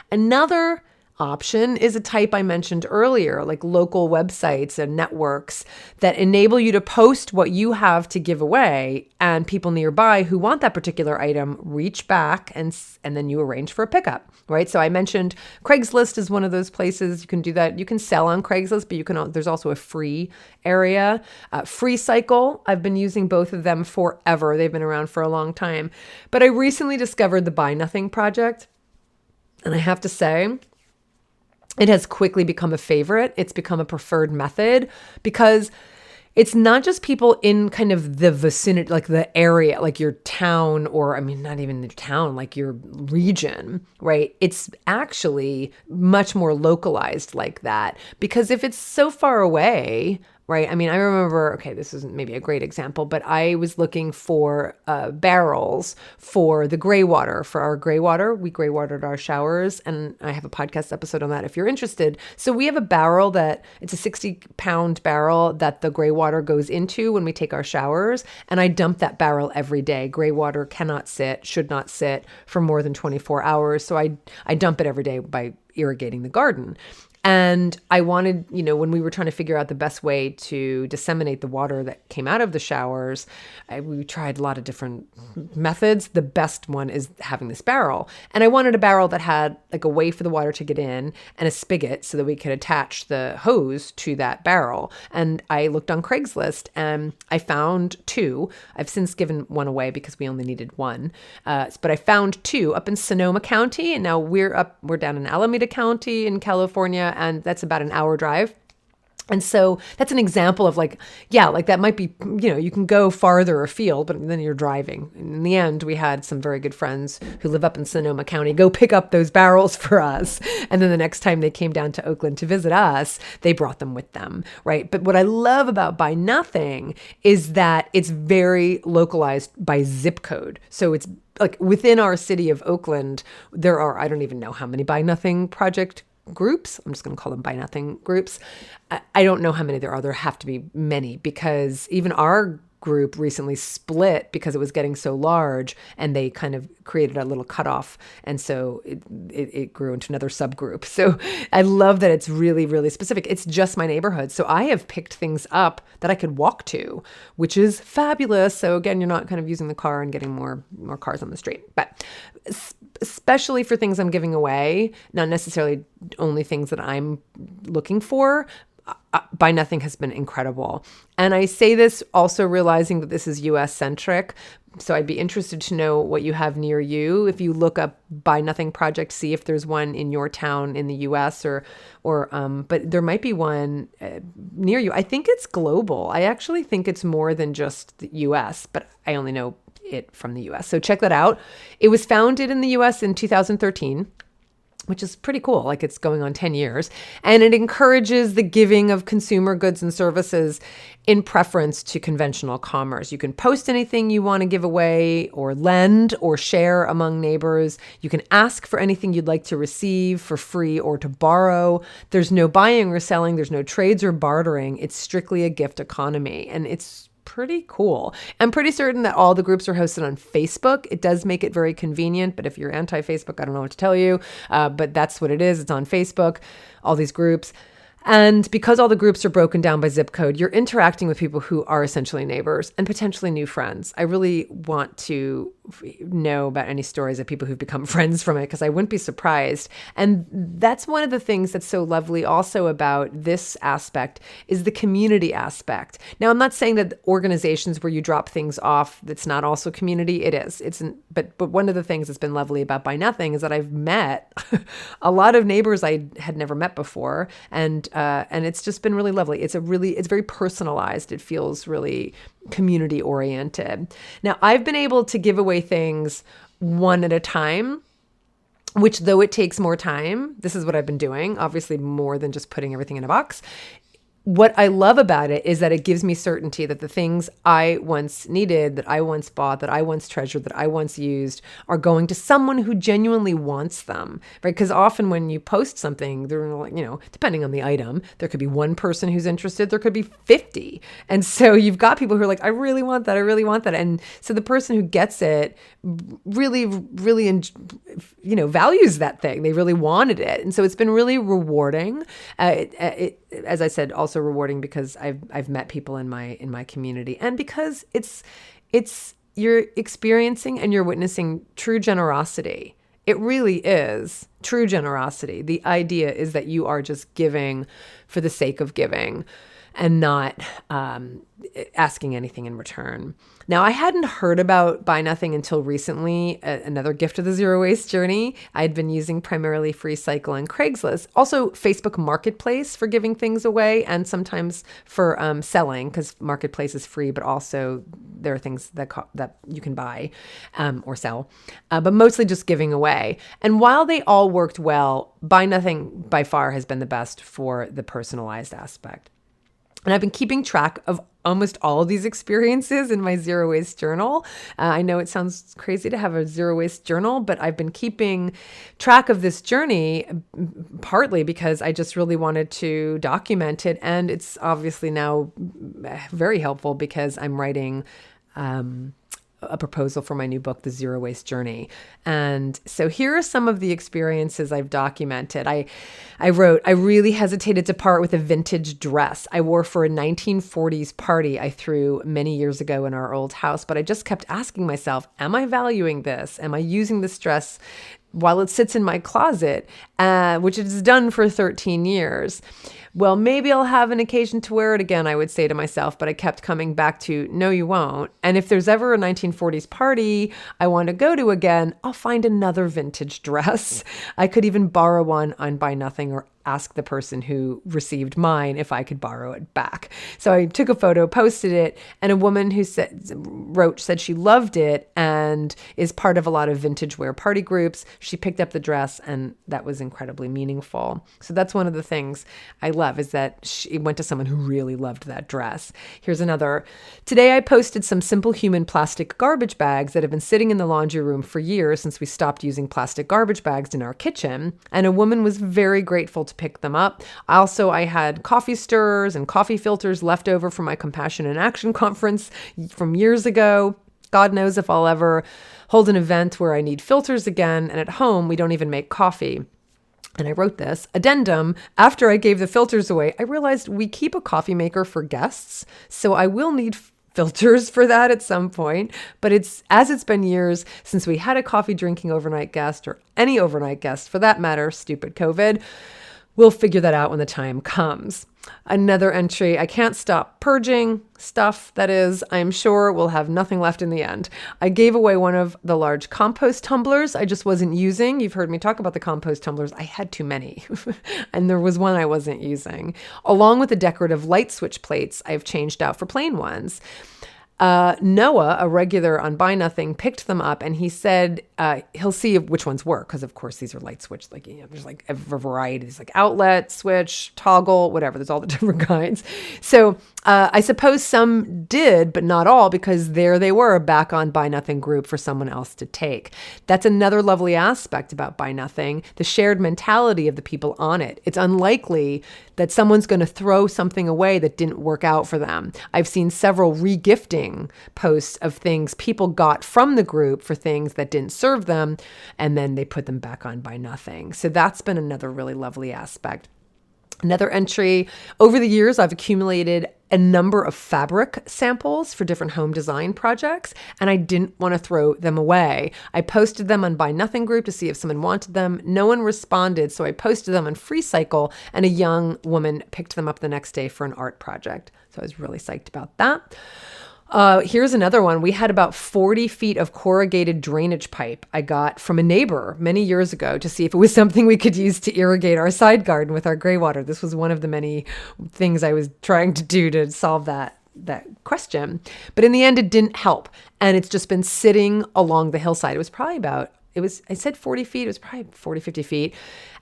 Another option is a type I mentioned earlier, like local websites and networks that enable you to post what you have to give away, and people nearby who want that particular item reach back and then you arrange for a pickup, right? So I mentioned Craigslist is one of those places you can do that. You can sell on Craigslist, but there's also a free area. Free Cycle, I've been using both of them forever. They've been around for a long time. But I recently discovered the Buy Nothing Project, and I have to say, it has quickly become a favorite. It's become a preferred method because it's not just people in kind of the vicinity, like the area, like your town, or not even your town, like your region, right? It's actually much more localized like that, because if it's so far away, right? I remember, this isn't maybe a great example, but I was looking for barrels for the gray water, for our gray water. We gray watered our showers, and I have a podcast episode on that if you're interested. So we have a barrel it's a 60-pound barrel that the gray water goes into when we take our showers, and I dump that barrel every day. Gray water should not sit for more than 24 hours. So I dump it every day by irrigating the garden. And I wanted, when we were trying to figure out the best way to disseminate the water that came out of the showers, we tried a lot of different methods. The best one is having this barrel. And I wanted a barrel that had like a way for the water to get in and a spigot so that we could attach the hose to that barrel. And I looked on Craigslist and I found two. I've since given one away because we only needed one. But I found two up in Sonoma County. And now we're down in Alameda County in California. And that's about an hour drive. And so that's an example of that might be, you can go farther afield, but then you're driving. In the end, we had some very good friends who live up in Sonoma County go pick up those barrels for us. And then the next time they came down to Oakland to visit us, they brought them with them, right? But what I love about Buy Nothing is that it's very localized by zip code. So it's like within our city of Oakland, there are, I don't even know how many Buy Nothing project groups. I'm just going to call them Buy Nothing groups. I don't know how many there are. There have to be many, because even our group recently split because it was getting so large, and they kind of created a little cutoff. And so it grew into another subgroup. So I love that it's really, really specific. It's just my neighborhood. So I have picked things up that I could walk to, which is fabulous. So again, you're not kind of using the car and getting more cars on the street, but especially for things I'm giving away, not necessarily only things that I'm looking for, Buy Nothing has been incredible. And I say this also realizing that this is US centric. So I'd be interested to know what you have near you. If you look up Buy Nothing Project, see if there's one in your town in the US but there might be one near you. I think it's global. I actually think it's more than just the US, but I only know it from the US. So check that out. It was founded in the US in 2013. which is pretty cool. Like it's going on 10 years. And it encourages the giving of consumer goods and services in preference to conventional commerce. You can post anything you want to give away or lend or share among neighbors. You can ask for anything you'd like to receive for free or to borrow. There's no buying or selling. There's no trades or bartering. It's strictly a gift economy. And it's pretty cool. I'm pretty certain that all the groups are hosted on Facebook. It does make it very convenient, but if you're anti-Facebook, I don't know what to tell you, but that's what it is. It's on Facebook, all these groups. And because all the groups are broken down by zip code, you're interacting with people who are essentially neighbors and potentially new friends. I really want to know about any stories of people who've become friends from it, because I wouldn't be surprised. And that's one of the things that's so lovely also about this aspect is the community aspect. Now, I'm not saying that organizations where you drop things off, that's not also community. It is. But one of the things that's been lovely about Buy Nothing is that I've met a lot of neighbors I had never met before, and it's just been really lovely. It's very personalized. It feels really community oriented. Now, I've been able to give away things one at a time, which though it takes more time, this is what I've been doing, obviously more than just putting everything in a box. What I love about it is that it gives me certainty that the things I once needed, that I once bought, that I once treasured, that I once used are going to someone who genuinely wants them, right? Because often when you post something, they're like, depending on the item, there could be one person who's interested, there could be 50. And so you've got people who are like, I really want that. I really want that. And so the person who gets it really, really, values that thing. They really wanted it. And so it's been really rewarding. As I said, also rewarding because I've met people in my community, and because it's you're experiencing and you're witnessing true generosity. It really is true generosity. The idea is that you are just giving for the sake of giving and not asking anything in return. Now, I hadn't heard about Buy Nothing until recently, another gift of the zero waste journey. I'd been using primarily FreeCycle and Craigslist, also Facebook Marketplace for giving things away, and sometimes for selling, because Marketplace is free, but also there are things that you can buy or sell, but mostly just giving away. And while they all worked well, Buy Nothing by far has been the best for the personalized aspect. And I've been keeping track of almost all of these experiences in my zero waste journal. I know it sounds crazy to have a zero waste journal, but I've been keeping track of this journey partly because I just really wanted to document it. And it's obviously now very helpful because I'm writing a proposal for my new book, The Zero Waste Journey. And so here are some of the experiences I've documented. I wrote, I really hesitated to part with a vintage dress I wore for a 1940s party I threw many years ago in our old house, but I just kept asking myself, am I valuing this? Am I using this dress while it sits in my closet, which it has done for 13 years? Well, maybe I'll have an occasion to wear it again, I would say to myself, but I kept coming back to, no, you won't. And if there's ever a 1940s party I want to go to again, I'll find another vintage dress. I could even borrow one on Buy Nothing or ask the person who received mine if I could borrow it back. So I took a photo, posted it, and a woman who said she loved it and is part of a lot of vintage wear party groups. She picked up the dress, and that was incredibly meaningful. So that's one of the things I love, is that it went to someone who really loved that dress. Here's another. Today I posted some Simple Human plastic garbage bags that have been sitting in the laundry room for years since we stopped using plastic garbage bags in our kitchen, and a woman was very grateful to pick them up. I had coffee stirrers and coffee filters left over from my Compassion in Action conference from years ago. God knows if I'll ever hold an event where I need filters again, and at home we don't even make coffee. And I wrote this addendum. After I gave the filters away, I realized we keep a coffee maker for guests, so I will need filters for that at some point. But it's been years since we had a coffee drinking overnight guest, or any overnight guest for that matter, stupid COVID. We'll figure that out when the time comes. Another entry, I can't stop purging stuff, that is, I'm sure we'll have nothing left in the end. I gave away one of the large compost tumblers I just wasn't using. You've heard me talk about the compost tumblers. I had too many, and there was one I wasn't using. Along with the decorative light switch plates I've changed out for plain ones. Noah, a regular on Buy Nothing, picked them up, and he said he'll see which ones work, because of course these are light switch. Like, there's like a variety. There's like outlet, switch, toggle, whatever. There's all the different kinds. So I suppose some did, but not all, because there they were back on Buy Nothing group for someone else to take. That's another lovely aspect about Buy Nothing, the shared mentality of the people on it. It's unlikely that someone's going to throw something away that didn't work out for them. I've seen several regifting posts of things people got from the group for things that didn't serve them, and then they put them back on Buy Nothing. So that's been another really lovely aspect. Another entry, over the years, I've accumulated a number of fabric samples for different home design projects, and I didn't want to throw them away. I posted them on Buy Nothing group to see if someone wanted them. No one responded, so I posted them on FreeCycle, and a young woman picked them up the next day for an art project. So I was really psyched about that. Here's another one. We had about 40 feet of corrugated drainage pipe I got from a neighbor many years ago to see if it was something we could use to irrigate our side garden with our gray water. This was one of the many things I was trying to do to solve that question. But in the end, it didn't help. And it's just been sitting along the hillside. It was probably I said 40 feet. It was probably 40, 50 feet.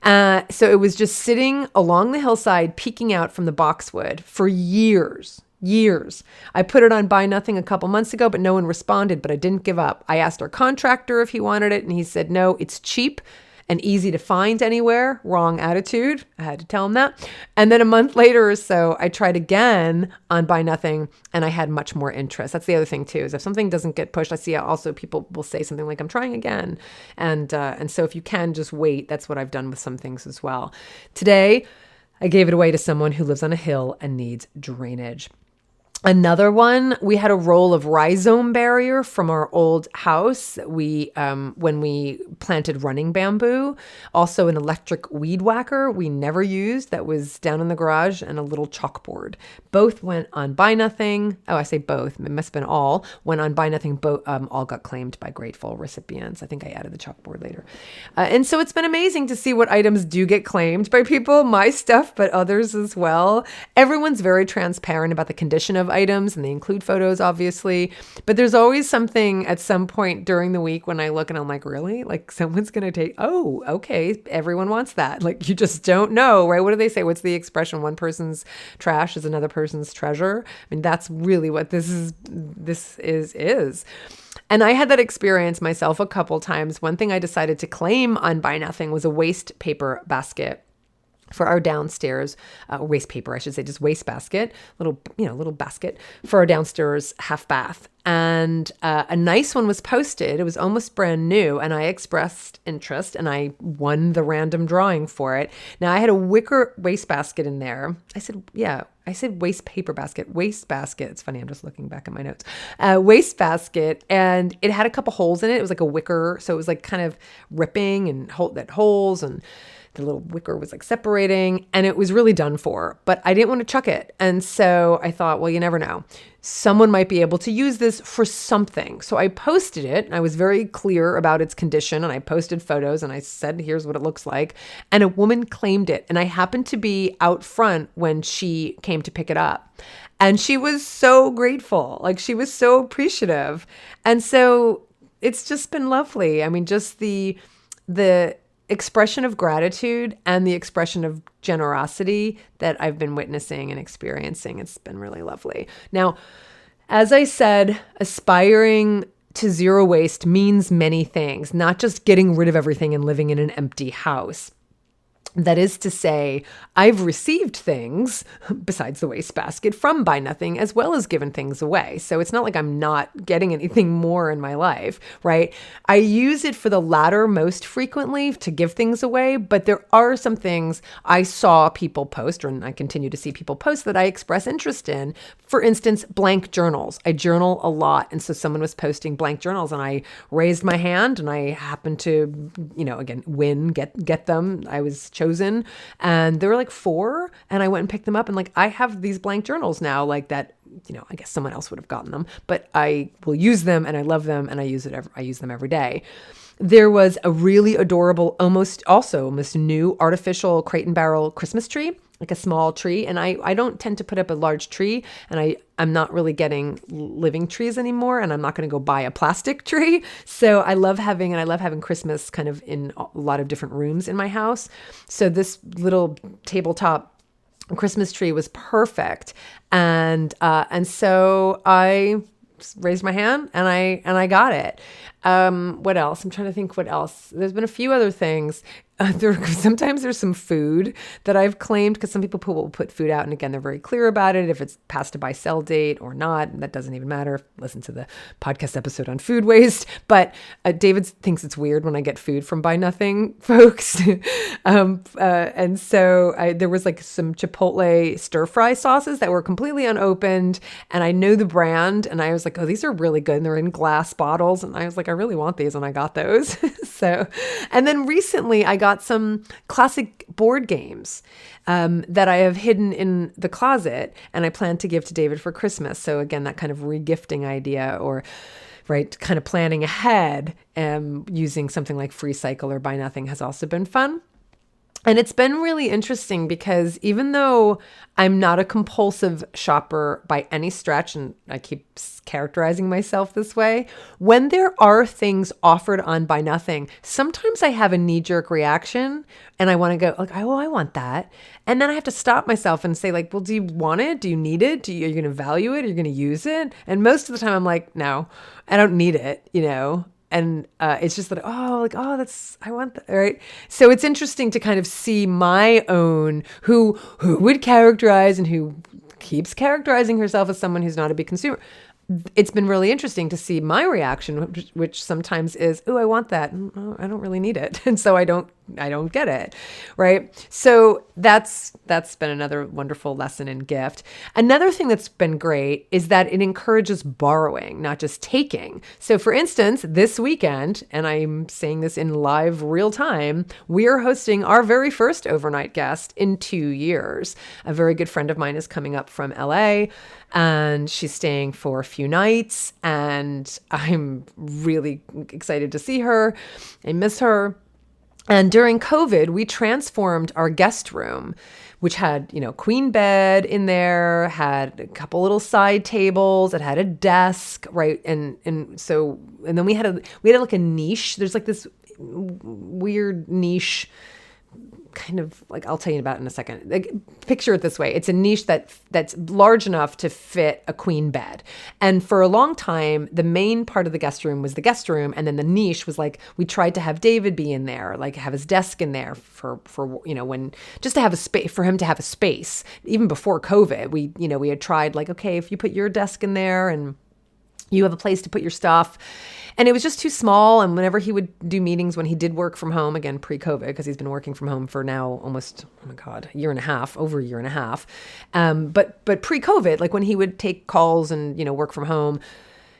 So it was just sitting along the hillside, peeking out from the boxwood for years. I put it on Buy Nothing a couple months ago, but no one responded, but I didn't give up. I asked our contractor if he wanted it, and he said, no, it's cheap and easy to find anywhere. Wrong attitude. I had to tell him that. And then a month later or so, I tried again on Buy Nothing, and I had much more interest. That's the other thing too, is if something doesn't get pushed, I see also people will say something like, I'm trying again. And so if you can just wait, that's what I've done with some things as well. Today, I gave it away to someone who lives on a hill and needs drainage. Another one, we had a roll of rhizome barrier from our old house that when we planted running bamboo. Also an electric weed whacker we never used that was down in the garage, and a little chalkboard. Both went on Buy Nothing. Oh, I say both. It must have been all. Went on Buy Nothing. All got claimed by grateful recipients. I think I added the chalkboard later. And so it's been amazing to see what items do get claimed by people, my stuff, but others as well. Everyone's very transparent about the condition of items, and they include photos, obviously, but there's always something at some point during the week when I look and I'm like, really? Like, someone's going to take, oh, okay, everyone wants that. Like, you just don't know, right? What do they say? What's the expression? One person's trash is another person's treasure. I mean, that's really what this is. And I had that experience myself a couple times. One thing I decided to claim on Buy Nothing was a waste paper basket for our downstairs, waste paper, I should say, just waste basket, little basket for our downstairs half bath. And a nice one was posted. It was almost brand new, and I expressed interest, and I won the random drawing for it. Now, I had a wicker waste basket in there. I said waste paper basket, waste basket. It's funny, I'm just looking back at my notes. Waste basket, and it had a couple holes in it. It was like a wicker, so it was like kind of ripping and holes, and the little wicker was like separating, and it was really done for, but I didn't want to chuck it. And so I thought, well, you never know. Someone might be able to use this for something. So I posted it, and I was very clear about its condition, and I posted photos, and I said, here's what it looks like. And a woman claimed it, and I happened to be out front when she came to pick it up. And she was so grateful. Like, she was so appreciative. And so it's just been lovely. I mean, just the expression of gratitude and the expression of generosity that I've been witnessing and experiencing. It's been really lovely. Now, as I said, aspiring to zero waste means many things, not just getting rid of everything and living in an empty house. That is to say, I've received things besides the wastebasket from Buy Nothing, as well as given things away. So it's not like I'm not getting anything more in my life, right? I use it for the latter most frequently to give things away, but there are some things I saw people post, or I continue to see people post, that I express interest in. For instance, blank journals. I journal a lot. And so someone was posting blank journals, and I raised my hand, and I happened to, again, get them. I was chosen, and there were like 4, and I went and picked them up, and like, I have these blank journals now, like that, I guess someone else would have gotten them, but I will use them, and I love them, and I use them every day. There was a really adorable, almost new artificial Crate and Barrel Christmas tree like a small tree. And I don't tend to put up a large tree, and I'm not really getting living trees anymore, and I'm not going to go buy a plastic tree. So I love having Christmas kind of in a lot of different rooms in my house. So this little tabletop Christmas tree was perfect. And so I raised my hand and I got it. What else? I'm trying to think what else. There's been a few other things. Sometimes there's some food that I've claimed, because some people will put food out, and again, they're very clear about it, if it's past a buy sell date or not, and that doesn't even matter. Listen to the podcast episode on food waste. But David thinks it's weird when I get food from Buy Nothing folks. And so there was like some Chipotle stir fry sauces that were completely unopened, and I know the brand, and I was like, oh, these are really good, and they're in glass bottles, and I was like, I really want these, and I got those. So, and then recently I got some classic board games that I have hidden in the closet, and I plan to give to David for Christmas. So again, that kind of regifting idea, or right, kind of planning ahead, using something like Free Cycle or Buy Nothing has also been fun. And it's been really interesting because even though I'm not a compulsive shopper by any stretch, and I keep characterizing myself this way, when there are things offered on Buy Nothing, sometimes I have a knee-jerk reaction and I want to go like, oh, I want that. And then I have to stop myself and say like, well, do you want it? Do you need it? Are you going to value it? Are you going to use it? And most of the time I'm like, no, I don't need it, you know? And it's just that, I want that, right? So it's interesting to kind of see my own, who would characterize and who keeps characterizing herself as someone who's not a big consumer. It's been really interesting to see my reaction, which sometimes is, oh, I want that. Oh, I don't really need it. And so I don't get it. Right. So that's been another wonderful lesson and gift. Another thing that's been great is that it encourages borrowing, not just taking. So for instance, this weekend, and I'm saying this in live real time, we are hosting our very first overnight guest in 2 years. A very good friend of mine is coming up from LA, and she's staying for a few nights, and I'm really excited to see her. I miss her. And during COVID, we transformed our guest room, which had, queen bed in there, had a couple little side tables, it had a desk, right? And then we had like a niche. There's like this weird niche, kind of like, I'll tell you about it in a second. Like, picture it this way. It's a niche that's large enough to fit a queen bed. And for a long time, the main part of the guest room was the guest room. And then the niche was like, we tried to have David be in there, like have his desk in there for when, just to have a space, for him to have a space. Even before COVID, we had tried like, okay, if you put your desk in there and you have a place to put your stuff. And it was just too small. And whenever he would do meetings, when he did work from home, again, pre-COVID, because he's been working from home for now almost, over a year and a half. But pre-COVID, like when he would take calls and, work from home,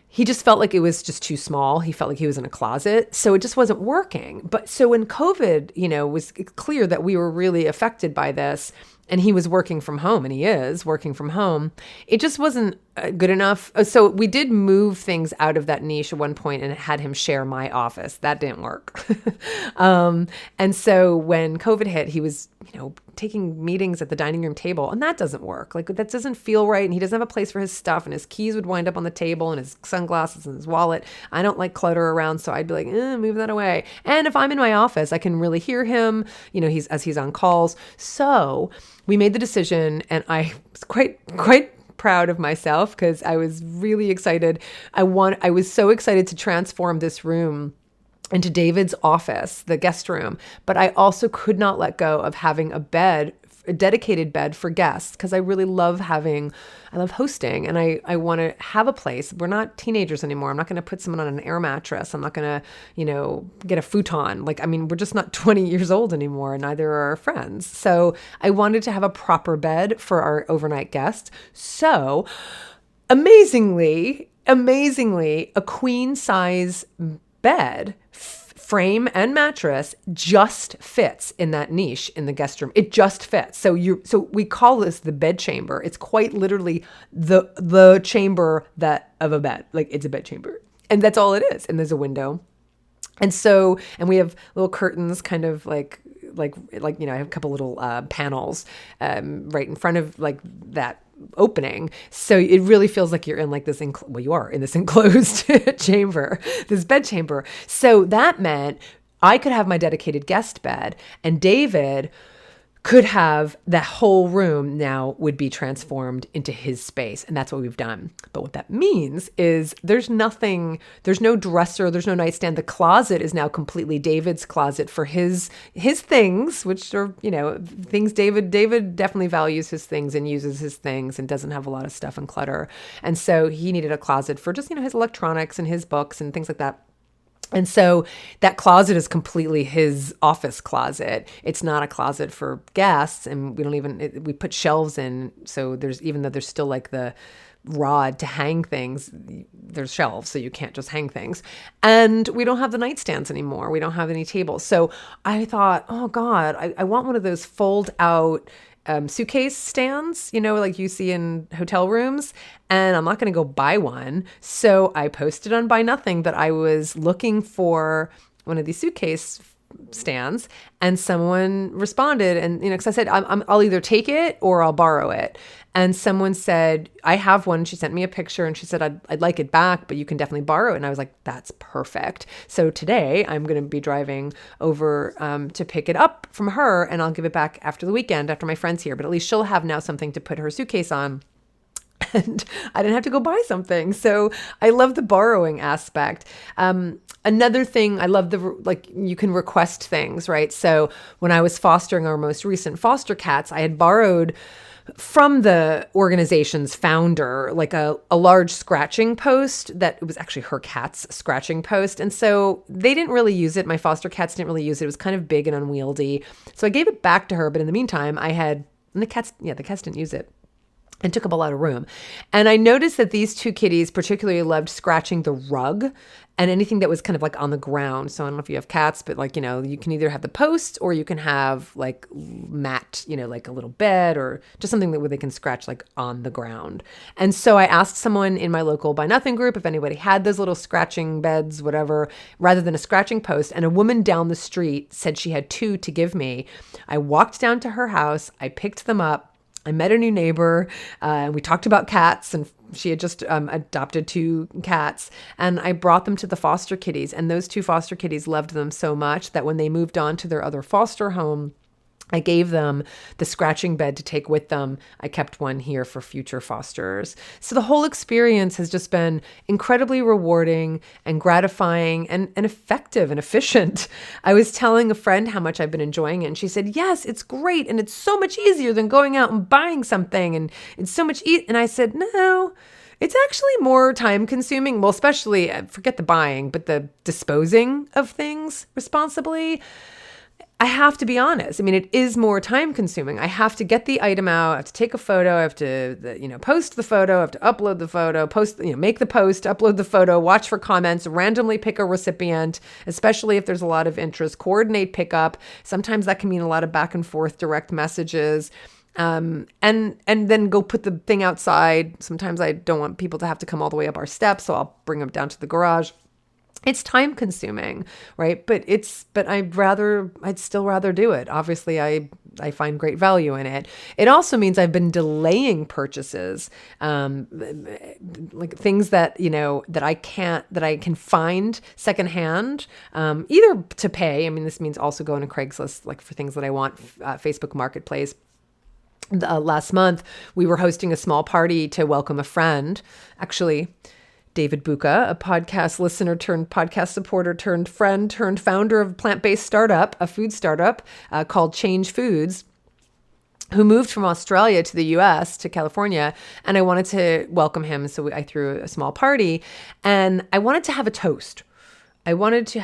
he just felt like it was just too small. He felt like he was in a closet. So it just wasn't working. But so when COVID, was clear that we were really affected by this, and he was working from home, and he is working from home, it just wasn't good enough. So we did move things out of that niche at one point and had him share my office. That didn't work. And so when COVID hit, he was, taking meetings at the dining room table, and that doesn't work. Like, that doesn't feel right. And he doesn't have a place for his stuff, and his keys would wind up on the table, and his sunglasses and his wallet. I don't like clutter around. So I'd be like, move that away. And if I'm in my office, I can really hear him, he's on calls. So we made the decision, and I was quite proud of myself because I was really excited. I was so excited to transform this room into David's office, the guest room. But I also could not let go of having a dedicated bed for guests, because I really love hosting, and I want to have a place. We're not teenagers anymore. I'm not going to put someone on an air mattress. I'm not going to, get a futon. We're just not 20 years old anymore, and neither are our friends. So I wanted to have a proper bed for our overnight guests. So amazingly, a queen size bed, frame and mattress, just fits in that niche in the guest room. It just fits. So we call this the bed chamber. It's quite literally the chamber of a bed. Like, it's a bed chamber, and that's all it is. And there's a window. And we have little curtains kind of like I have a couple little panels right in front of like that opening. So it really feels like you're in like this, you are in this enclosed chamber, this bed chamber. So that meant I could have my dedicated guest bed, and David could have that whole room now would be transformed into his space. And that's what we've done. But what that means is there's no dresser, there's no nightstand. The closet is now completely David's closet for his things, which are, things David definitely values his things and uses his things and doesn't have a lot of stuff and clutter. And so he needed a closet for just, his electronics and his books and things like that. And so that closet is completely his office closet. It's not a closet for guests. And we put shelves in. So even though there's still like the rod to hang things, there's shelves. So you can't just hang things. And we don't have the nightstands anymore. We don't have any tables. So I thought, oh God, I want one of those fold out suitcase stands, like you see in hotel rooms, and I'm not going to go buy one. So I posted on Buy Nothing that I was looking for one of these suitcase stands, and someone responded, and because I said I'll either take it or I'll borrow it, and someone said I have one. She sent me a picture and she said I'd like it back, but you can definitely borrow it. And I was like, that's perfect. So today I'm going to be driving over to pick it up from her, and I'll give it back after the weekend after my friend's here. But at least she'll have now something to put her suitcase on. And I didn't have to go buy something. So I love the borrowing aspect. Another thing, I love you can request things, right? So when I was fostering our most recent foster cats, I had borrowed from the organization's founder, like a large scratching post that it was actually her cat's scratching post. And so they didn't really use it. My foster cats didn't really use it. It was kind of big and unwieldy. So I gave it back to her. But in the meantime, and the cats didn't use it. And took up a lot of room. And I noticed that these two kitties particularly loved scratching the rug and anything that was kind of like on the ground. So I don't know if you have cats, but you can either have the post or you can have like mat, like a little bed or just something where they can scratch like on the ground. And so I asked someone in my local Buy Nothing group if anybody had those little scratching beds, whatever, rather than a scratching post. And a woman down the street said she had 2 to give me. I walked down to her house. I picked them up. I met a new neighbor, and we talked about cats, and she had just adopted 2 cats, and I brought them to the foster kitties, and those 2 foster kitties loved them so much that when they moved on to their other foster home, I gave them the scratching bed to take with them. I kept one here for future fosters. So the whole experience has just been incredibly rewarding and gratifying and effective and efficient. I was telling a friend how much I've been enjoying it, and she said, yes, it's great. And it's so much easier than going out and buying something. And it's so much And I said, no, it's actually more time consuming. Well, especially forget the buying, but the disposing of things responsibly. I have to be honest. I mean, it is more time consuming. I have to get the item out. I have to take a photo. I have to, post the photo. I have to upload the photo, make the post, upload the photo, watch for comments, randomly pick a recipient, especially if there's a lot of interest, coordinate pickup. Sometimes that can mean a lot of back and forth direct messages. And then go put the thing outside. Sometimes I don't want people to have to come all the way up our steps, so I'll bring them down to the garage. It's time consuming, right? But I'd still rather do it. Obviously, I find great value in it. It also means I've been delaying purchases, like things that I can find secondhand, either to pay. I mean, this means also going to Craigslist, like for things that I want, Facebook Marketplace. Last month, we were hosting a small party to welcome a friend, actually, David Buca, a podcast listener turned podcast supporter turned friend turned founder of a plant-based startup, a food startup called Change Foods, who moved from Australia to the US, to California, and I wanted to welcome him. So I threw a small party, and I wanted to have a toast. I wanted to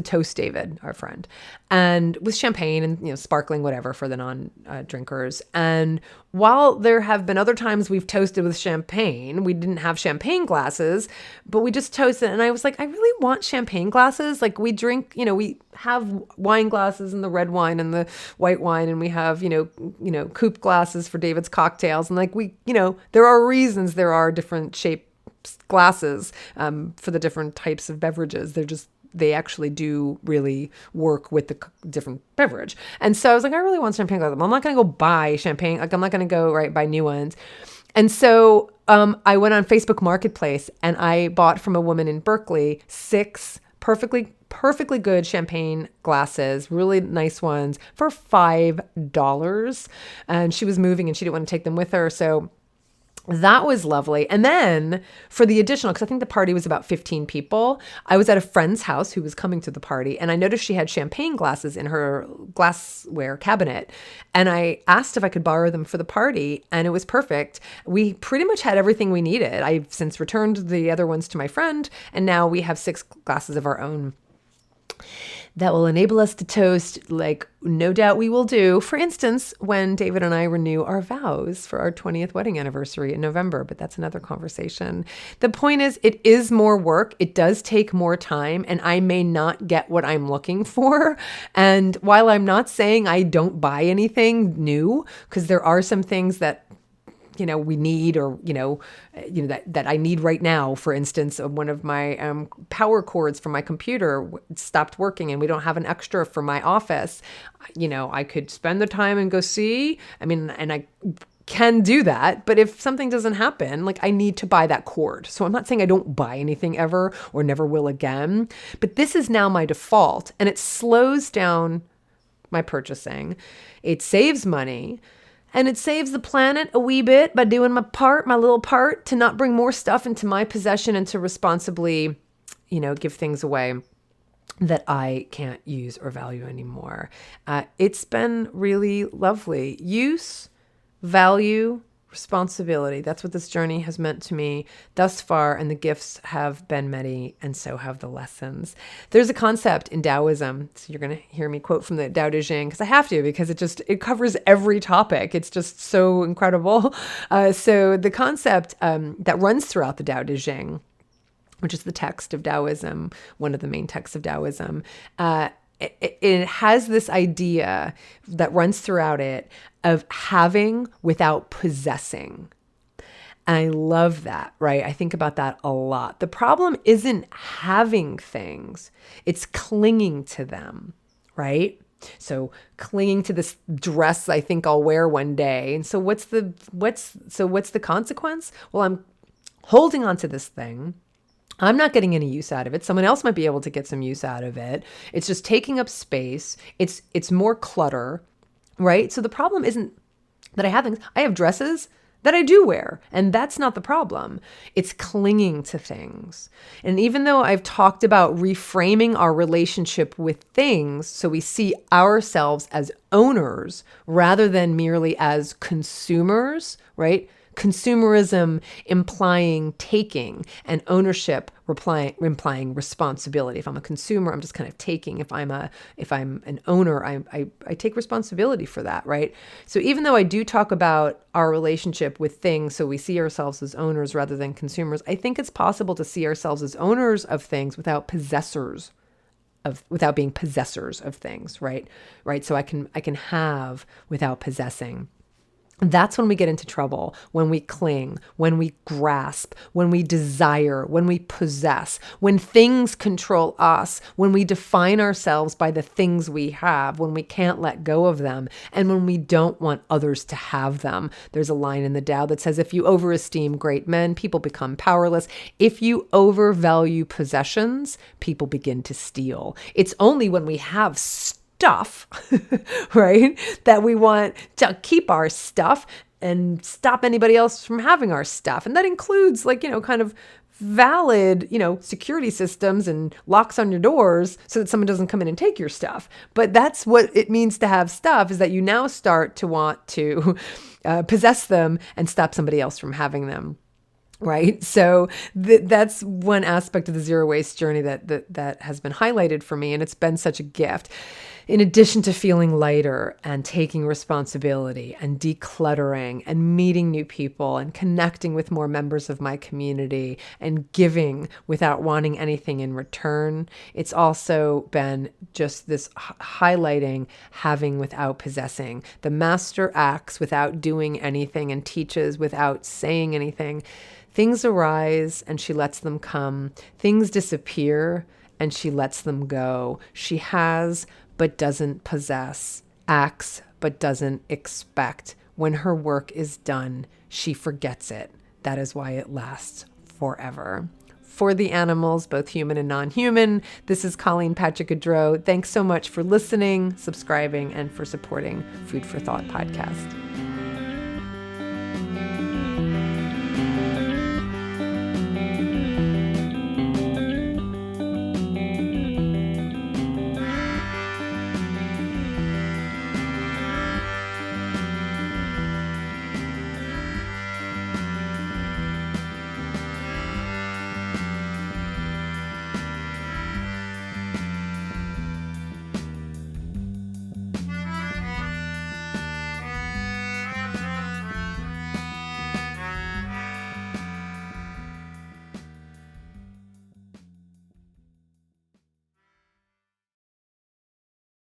toast David, our friend, and with champagne and sparkling whatever for the non-drinkers. And while there have been other times we've toasted with champagne, we didn't have champagne glasses, but we just toasted. And I was like, I really want champagne glasses. Like we drink, we have wine glasses and the red wine and the white wine, and we have coupe glasses for David's cocktails, and there are reasons there are different shape glasses for the different types of beverages. They're just they actually do really work with the different beverage. And so I was like, I really want champagne glasses. I'm not going to go buy champagne. Like, I'm not going to go buy new ones. And so I went on Facebook Marketplace and I bought from a woman in Berkeley 6 perfectly good champagne glasses, really nice ones, for $5. And she was moving and she didn't want to take them with her. So that was lovely. And then for the additional, because I think the party was about 15 people, I was at a friend's house who was coming to the party, and I noticed she had champagne glasses in her glassware cabinet. And I asked if I could borrow them for the party, and it was perfect. We pretty much had everything we needed. I've since returned the other ones to my friend, and now we have 6 glasses of our own that will enable us to toast, like no doubt we will do, for instance, when David and I renew our vows for our 20th wedding anniversary in November, but that's another conversation. The point is, it is more work. It does take more time, and I may not get what I'm looking for. And while I'm not saying I don't buy anything new, because there are some things that we need, or, that I need right now. For instance, one of my power cords for my computer stopped working and we don't have an extra for my office. I could spend the time and go see, and I can do that. But if something doesn't happen, I need to buy that cord. So I'm not saying I don't buy anything ever or never will again, but this is now my default, and it slows down my purchasing. It saves money. And it saves the planet a wee bit by doing my little part to not bring more stuff into my possession and to responsibly, give things away that I can't use or value anymore. It's been really lovely. Use, value, responsibility. That's what this journey has meant to me thus far, and the gifts have been many, and so have the lessons. There's a concept in Taoism, so you're going to hear me quote from the Tao Te Ching, because I have to, because it covers every topic. It's just so incredible. So the concept that runs throughout the Tao Te Ching, which is the text of Taoism, one of the main texts of Taoism, it has this idea that runs throughout it of having without possessing. And I love that, right? I think about that a lot. The problem isn't having things, it's clinging to them, right? So clinging to this dress I think I'll wear one day. And so what's the consequence? Well, I'm holding on to this thing. I'm not getting any use out of it. Someone else might be able to get some use out of it. It's just taking up space. It's more clutter, right? So the problem isn't that I have things. I have dresses that I do wear, and that's not the problem. It's clinging to things. And even though I've talked about reframing our relationship with things so we see ourselves as owners rather than merely as consumers, right? Consumerism implying taking, and ownership implying responsibility. If I'm a consumer, I'm just kind of taking. If I'm an owner, I take responsibility for that, right? So even though I do talk about our relationship with things, so we see ourselves as owners rather than consumers, I think it's possible to see ourselves as owners of things without being possessors of things, right? Right. So I can have without possessing. That's when we get into trouble, when we cling, when we grasp, when we desire, when we possess, when things control us, when we define ourselves by the things we have, when we can't let go of them, and when we don't want others to have them. There's a line in the Tao that says, if you overesteem great men, people become powerless. If you overvalue possessions, people begin to steal. It's only when we have stuff, right, that we want to keep our stuff and stop anybody else from having our stuff. And that includes kind of valid, security systems and locks on your doors so that someone doesn't come in and take your stuff. But that's what it means to have stuff, is that you now start to want to possess them and stop somebody else from having them. Right. So that's one aspect of the zero waste journey that has been highlighted for me. And it's been such a gift. In addition to feeling lighter and taking responsibility and decluttering and meeting new people and connecting with more members of my community and giving without wanting anything in return, it's also been just this highlighting having without possessing. The master acts without doing anything and teaches without saying anything. Things arise and she lets them come. Things disappear and she lets them go. She has, but doesn't possess, acts, but doesn't expect. When her work is done, she forgets it. That is why it lasts forever. For the animals, both human and non-human, this is Colleen Patrick-Goudreau. Thanks so much for listening, subscribing, and for supporting Food for Thought podcast.